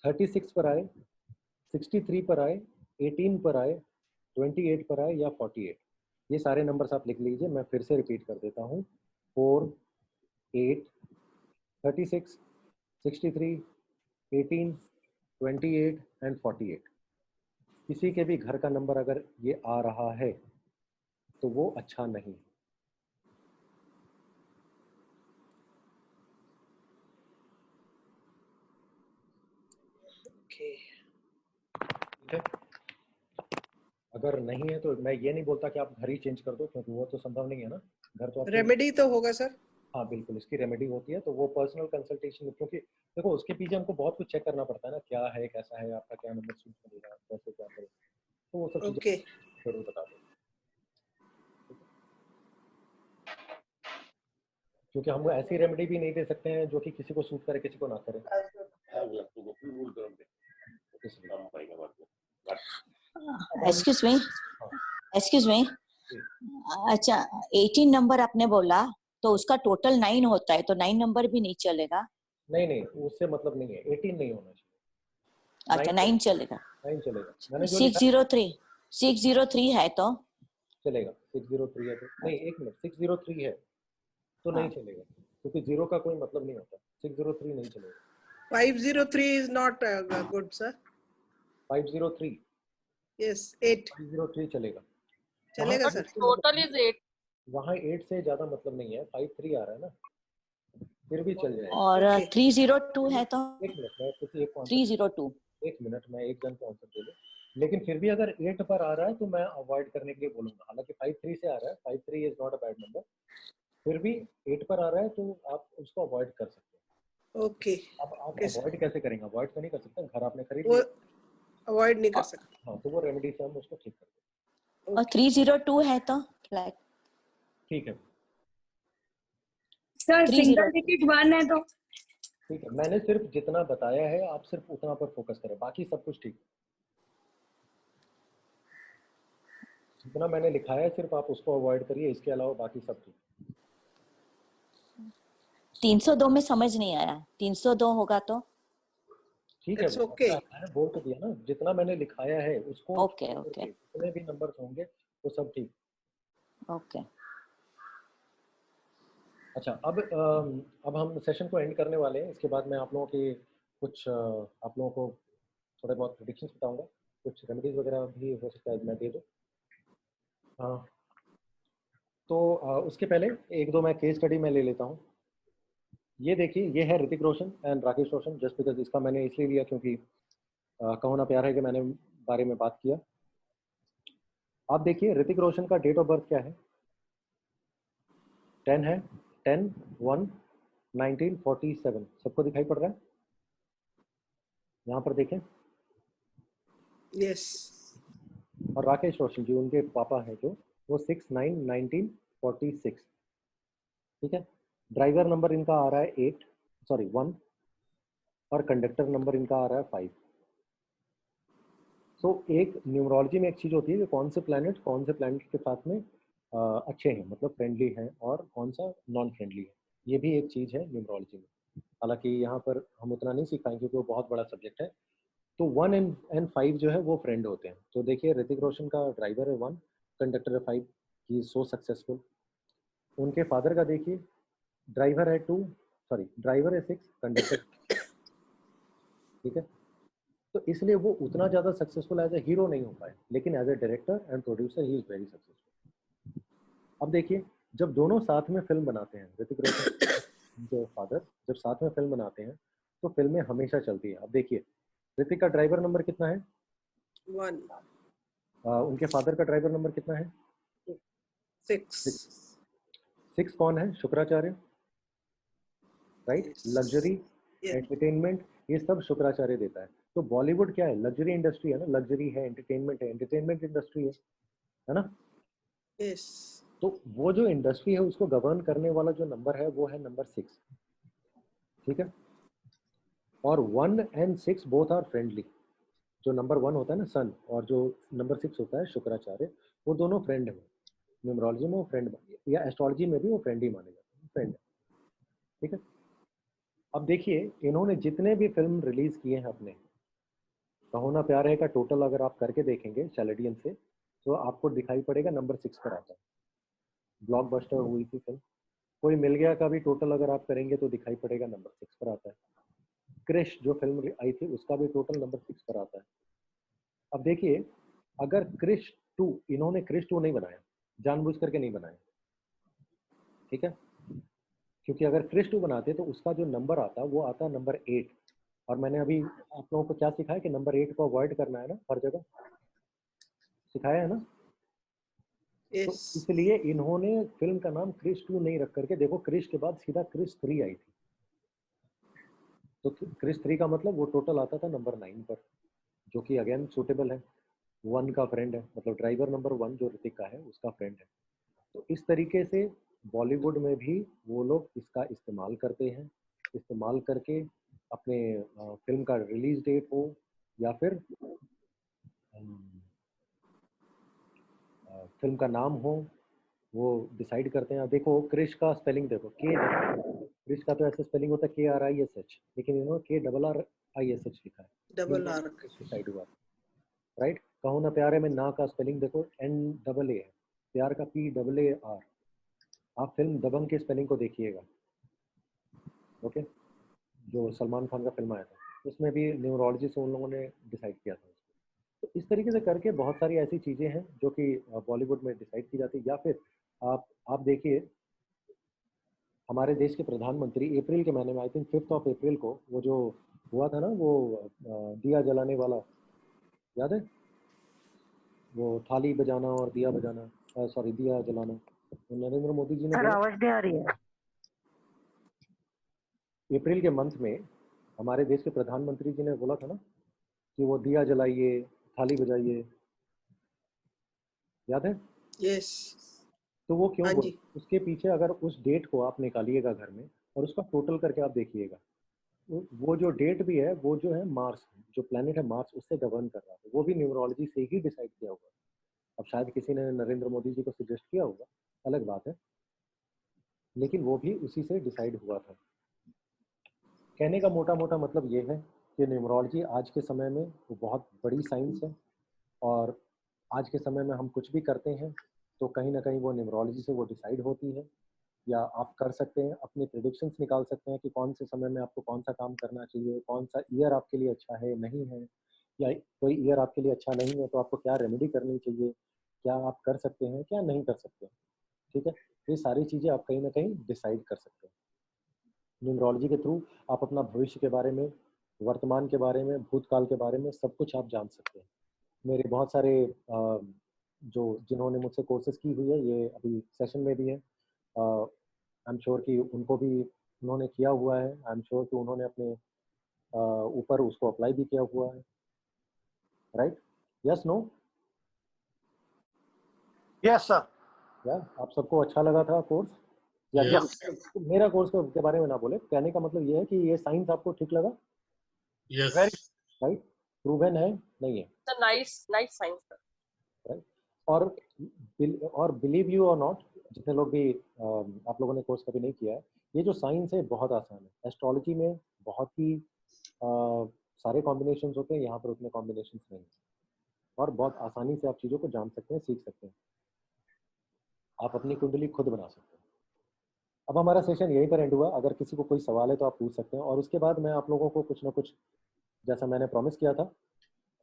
36 पर आए, 63 पर आए, 18 पर आए, 28 पर आए या 48, ये सारे नंबर्स आप लिख लीजिए। मैं फिर से रिपीट कर देता हूँ, 4, 8, 36, 63, 18, 28 एंड 48। किसी के भी घर का नंबर अगर ये आ रहा है तो वो अच्छा नहीं। ठीक है, अगर नहीं है तो मैं ये नहीं बोलता कि आप घर ही चेंज कर दो, क्योंकि वो तो संभव नहीं है ना। घर तो आप
रेमेडी तो होगा सर।
हाँ बिल्कुल, इसकी रेमेडी होती है, तो वो पर्सनल कंसल्टेशन, क्योंकि देखो उसके पीछे हमको बहुत कुछ चेक करना पड़ता है ना, क्या है कैसा है, आपका क्या नंबर सूट करेगा, कैसे क्या करेगा, तो वो सब चीजें जरूर बता दो, क्योंकि हम ऐसी रेमेडी भी नहीं दे सकते हैं जो कि किसी को सूट करे किसी को ना करे।
एक्सक्यूज मी, अच्छा 18 नंबर आपने बोला तो उसका टोटल 9 होता है, तो 9 नंबर भी नहीं चलेगा?
नहीं, उससे मतलब नहीं है, 18 नहीं होना चाहिए।
अच्छा 9 चलेगा।
9 चलेगा। मैंने जो
603 है तो
चलेगा। 603 है तो नहीं, एक मिनट, 603 है तो नहीं चलेगा, क्योंकि 0 का कोई मतलब नहीं होता। 603 नहीं चलेगा।
503 is not good sir.
503
yes 8
503 चलेगा
सर।
Total is 8।
वहाँ 8 से ज्यादा मतलब नहीं है, 53 आ रहा है ना, फिर भी चल जाएगा।
और 302 है तो
एक मिनट, मैं किसी एक
302
एक मिनट, मैं एक जन को आंसर दे दूं, लेकिन फिर भी अगर 8 पर आ रहा है तो मैं अवॉइड करने के लिए बोलूंगा। हालांकि 53 से आ रहा है, 53 is not a bad number, फिर भी 8 पर आ रहा है तो आप उसको अवॉइड कर सकते हैं।
ओके,
अब आप अवॉइड कैसे करेंगे? अवॉइड तो नहीं कर सकते, घर आपने खरीद
वो
लिया,
अवॉइड नहीं कर सकते।
हाँ, तो वो रेमेडी से हम उसको ठीक कर देंगे।
और 302 है तो
ठीक है
सर सिंगल डिजिट 1 है तो
ठीक है, मैंने सिर्फ जितना बताया है आप सिर्फ उतना पर फोकस करें, बाकी सब कुछ ठीक। जितना मैंने लिखा है सिर्फ आप उसको अवॉइड करिए, इसके अलावा बाकी सब ठीक।
302 में समझ नहीं आया, 302 होगा तो
ठीक है,
It's okay.
मैंने बोल तो दिया ना, जितना मैंने लिखाया है उसको
ओके ओके
जितने भी नंबर्स होंगे वो सब ठीक।
ओके।
अच्छा, अब हम सेशन को एंड करने वाले हैं। इसके बाद मैं आप लोगों की कुछ आप लोगों को थोड़े बहुत प्रेडिक्शंस बताऊंगा, कुछ रेमेडीज वगैरह भी हो सकता है मैं दे दूं। तो उसके पहले एक दो मैं केस स्टडी में ले लेता हूं। ये देखिए, ये है Hrithik Roshan and Rakesh Roshan. Just because इसका मैंने इसलिए लिया क्योंकि कहो ना प्यार है कि मैंने बारे में बात किया। आप देखिए ऋतिक रोशन का डेट ऑफ बर्थ क्या है, 10 है, 10/1/1947। सबको दिखाई पड़ रहा है? यहाँ पर देखें।
यस।
और राकेश रोशन जी उनके पापा हैं जो, वो 6/9/1946। ठीक है। ड्राइवर नंबर इनका आ रहा है 1 और कंडक्टर नंबर इनका आ रहा है 5। तो एक न्यूमरोलॉजी में एक चीज होती है कि कौन से प्लैनेट के साथ में अच्छे हैं, मतलब फ्रेंडली हैं, और कौन सा नॉन फ्रेंडली है। ये भी एक चीज है न्यूमरोलॉजी में। हालांकि यहाँ पर हम उतना नहीं सीख पाएंगे क्योंकि वो बहुत बड़ा सब्जेक्ट है। तो 1 and 5 जो है वो फ्रेंड होते हैं। तो देखिए ऋतिक रोशन का ड्राइवर है 1, कंडक्टर है 5, ही इज सो सक्सेसफुल। उनके फादर का देखिए, ड्राइवर है 6, कंडक्टर। ठीक है। तो इसलिए वो उतना ज़्यादा सक्सेसफुल एज ए हीरो नहीं हो पाए, लेकिन as a director and producer he is very successful. अब देखिए, जब दोनों साथ में फिल्म बनाते हैं, ऋतिक रोशन जो फादर जब साथ में फिल्म बनाते हैं तो फिल्में हमेशा चलती है। अब देखिए ऋतिक का ड्राइवर नंबर कितना है?
1।
उनके फादर का ड्राइवर नंबर कितना है? 6 कौन है? शुक्राचार्य, राइट। लग्जरी, एंटरटेनमेंट, ये सब शुक्राचार्य देता है। तो बॉलीवुड क्या है? लग्जरी इंडस्ट्री है ना, लग्जरी है, एंटरटेनमेंट है, एंटरटेनमेंट इंडस्ट्री है ना।
यस।
तो वो जो इंडस्ट्री है उसको गवर्न करने वाला जो नंबर है वो है नंबर 6। ठीक है। और 1 and 6 बोथ आर फ्रेंडली। जो नंबर 1 होता है ना सन, और जो नंबर 6 होता है शुक्राचार्य, वो दोनों फ्रेंड है। न्यूमरोलॉजी में वो फ्रेंड, या एस्ट्रोलॉजी में भी वो फ्रेंड ही माने जाते हैं, फ्रेंड है। ठीक है। अब देखिए इन्होंने जितने भी फिल्म रिलीज किए हैं अपने, कहो ना प्यार है का टोटल अगर आप करके देखेंगे चैलेडियन से, तो आपको दिखाई पड़ेगा नंबर 6 पर आता है। ब्लॉकबस्टर हुई थी फिल्म। कोई मिल गया का भी टोटल अगर आप करेंगे तो दिखाई पड़ेगा नंबर 6 पर आता है। क्रिश जो फिल्म आई थी उसका भी टोटल नंबर 6 पर आता है। अब देखिए, अगर क्रिश 2, इन्होंने क्रिश 2 नहीं बनाया, जानबूझ करके नहीं बनाया। ठीक है। क्योंकि अगर क्रिश 2 बनाते तो उसका जो नंबर आता वो आता नंबर 8। और मैंने अभी आप लोगों को क्या सिखाया कि नंबर 8 को अवॉइड करना है ना, हर जगह सिखाया है ना। तो इसलिए इन्होंने फिल्म का नाम क्रिश 2 नहीं रख करके, देखो क्रिश के बाद सीधा क्रिश 3 आई थी। तो क्रिश 3 का मतलब वो टोटल आता था नंबर 9 पर, जो कि अगेन सूटेबल है। 1 का फ्रेंड है, मतलब ड्राइवर नंबर 1 जो ऋतिक का है उसका फ्रेंड है। तो इस तरीके से बॉलीवुड में भी वो लोग इसका इस्तेमाल करते हैं, इस्तेमाल करके अपने फिल्म का रिलीज डेट हो या फिर फिल्म का नाम हो, वो डिसाइड करते हैं। देखो क्रिश का स्पेलिंग देखो, क्रिश का तो ऐसे स्पेलिंग होता है KRISH, लेकिन इन्होंने KRRISH लिखा है,
डबल आर
डिसाइड हुआ, राइट। कहो ना प्यारे में ना का स्पेलिंग देखो NAA है, प्यार का PAAR। आप फिल्म दबंग के स्पेलिंग को देखिएगा, ओके, जो सलमान खान का फिल्म आया था, उसमें भी न्यूमरोलॉजी से उन लोगों ने डिसाइड किया था। तो इस तरीके से करके बहुत सारी ऐसी चीज़ें हैं जो कि बॉलीवुड में डिसाइड की जाती है। या फिर आप देखिए हमारे देश के प्रधानमंत्री अप्रैल के महीने में, आई थिंक 5 अप्रैल को, वो जो हुआ था ना, वो दिया जलाने वाला, याद है? वो थाली बजाना और दिया बजाना, सॉरी दिया जलाना, तो नरेंद्र मोदी जी ने
सर आवाज नहीं आ रही है।
अप्रैल के मंथ में हमारे देश के प्रधानमंत्री जी ने बोला था ना कि वो दिया जलाइए, थाली बजाइए, याद है?
यस।
तो वो क्यों बोला? उसके पीछे अगर उस डेट को आप निकालिएगा घर में और उसका टोटल करके आप देखिएगा, वो जो डेट भी है वो जो है मार्स, जो प्लेनेट है मार्स उससे गवर्न कर रहा है, वो भी न्यूमरोलॉजी से ही डिसाइड किया हुआ। अब शायद किसी ने नरेंद्र मोदी जी को सजेस्ट किया होगा, अलग बात है, लेकिन वो भी उसी से डिसाइड हुआ था। कहने का मोटा मोटा मतलब ये है कि न्यूमरोलॉजी आज के समय में वो बहुत बड़ी साइंस है, और आज के समय में हम कुछ भी करते हैं तो कहीं ना कहीं वो न्यूमरोलॉजी से वो डिसाइड होती है, या आप कर सकते हैं अपने प्रेडिक्शंस निकाल सकते हैं कि कौन से समय में आपको कौन सा काम करना चाहिए, कौन सा ईयर आपके लिए अच्छा है नहीं है, या कोई ईयर आपके लिए अच्छा नहीं है तो आपको क्या रेमेडी करनी चाहिए, क्या आप कर सकते हैं क्या नहीं कर सकते। ठीक है, ये सारी चीज़ें आप कहीं ना कहीं डिसाइड कर सकते हैं न्यूमरोलॉजी के थ्रू। आप अपना भविष्य के बारे में, वर्तमान के बारे में, भूतकाल के बारे में सब कुछ आप जान सकते हैं। मेरे बहुत सारे जो जिन्होंने मुझसे कोर्सेज की हुई है, ये अभी सेशन में भी है, आई एम श्योर कि उनको भी उन्होंने किया हुआ है, आई एम श्योर कि उन्होंने अपने ऊपर उसको अप्लाई भी किया हुआ है, right? Yes no?
Yes sir.
या आप सबको अच्छा लगा था कोर्स? या
Yes.
मेरा कोर्स के बारे में ना बोले, कहने का मतलब ये है कि ये साइंस आपको ठीक लगा?
Yes.
राइट, प्रूवन है नहीं है?
It's a nice science, sir.
Right, और बिलीव यू और नॉट, जितने लोग भी आप लोगों ने कोर्स कभी नहीं किया है, ये जो साइंस है बहुत आसान है। एस्ट्रोलॉजी में बहुत ही सारे कॉम्बिनेशंस होते हैं, यहाँ पर उतने कॉम्बिनेशंस नहीं हैं, और बहुत आसानी से आप चीज़ों को जान सकते हैं, सीख सकते हैं, आप अपनी कुंडली खुद बना सकते हैं। अब हमारा सेशन यहीं पर एंड हुआ। अगर किसी को कोई सवाल है तो आप पूछ सकते हैं, और उसके बाद मैं आप लोगों को कुछ ना कुछ, जैसा मैंने प्रॉमिस किया था,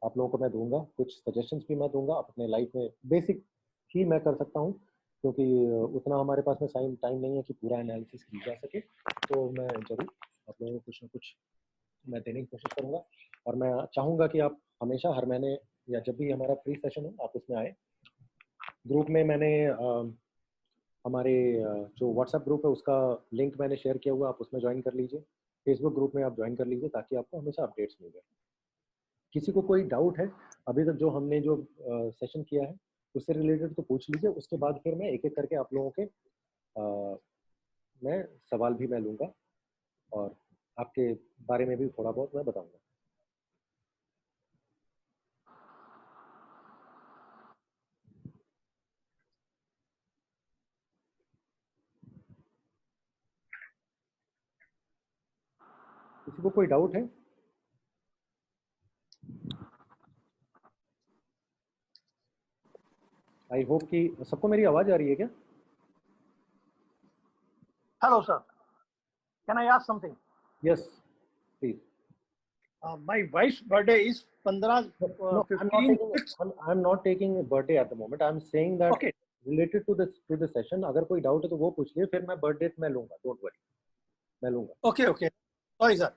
आप लोगों को मैं दूंगा, कुछ सजेशंस भी मैं दूंगा। आप अपने लाइफ में बेसिक ही मैं कर सकता हूँ, क्योंकि उतना हमारे पास में टाइम नहीं है कि पूरा एनालिसिस की जा सके, तो मैं जरूर आप लोगों को कुछ ना कुछ मैं देने की कोशिश करूँगा। और मैं चाहूँगा कि आप हमेशा, हर महीने या जब भी हमारा फ्री सेशन हो, आप उसमें आए। ग्रुप में मैंने हमारे जो व्हाट्सएप ग्रुप है उसका लिंक मैंने शेयर किया हुआ, आप उसमें ज्वाइन कर लीजिए। फेसबुक ग्रुप में आप ज्वाइन कर लीजिए, ताकि आपको हमेशा अपडेट्स मिल जाए। किसी को कोई डाउट है अभी तक जो हमने जो सेशन किया है उससे रिलेटेड, तो पूछ लीजिए। उसके बाद फिर मैं एक एक करके आप लोगों के मैं सवाल भी मैं लूँगा, और आपके बारे में भी थोड़ा बहुत मैं बताऊँगा। किसी को कोई डाउट है? आई होप कि सबको मेरी आवाज आ रही है क्या?
Hello, sir. Can I ask something?
Yes, please.
My wife's birthday is 15,
No,
15.
I'm not taking a birthday at the moment. I'm saying that
Okay.
related to the session, अगर कोई डाउट है तो वो पूछ लिए, फिर मैं बर्थडे मैं लूंगा, डोंट वरी, मैं लूंगा।
Okay. Sorry, sir.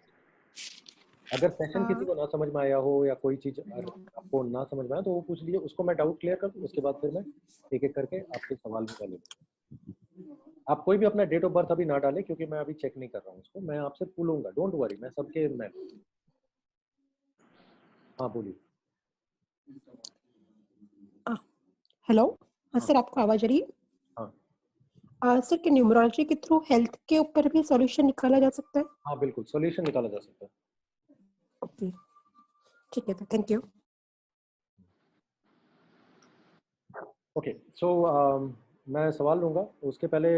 अगर सेशन किसी को ना समझ में आया हो, या कोई चीज आपको ना समझ में आया, तो वो पूछ लीजिए, उसको मैं डाउट क्लियर कर दूं। उसके बाद फिर मैं एक एक करके आपके सवाल भी करूंगा। आप कोई भी अपना डेट ऑफ बर्थ अभी ना डालें, क्योंकि मैं अभी चेक नहीं कर रहा हूँ उसको, मैं आपसे पूछूंगा, डोंट वरी, मैं सबके मैं। हाँ बोलिए।
हेलो, हाँ सर, आपको आवाज आ रही है?
हाँ
सर, क्या न्यूमरोलॉजी के थ्रू हेल्थ के ऊपर भी सॉल्यूशन निकाला जा सकता है?
हाँ बिल्कुल, सॉल्यूशन निकाला जा सकता है।
ओके, ठीक है, थैंक यू।
ओके, सो मैं सवाल लूँगा। उसके पहले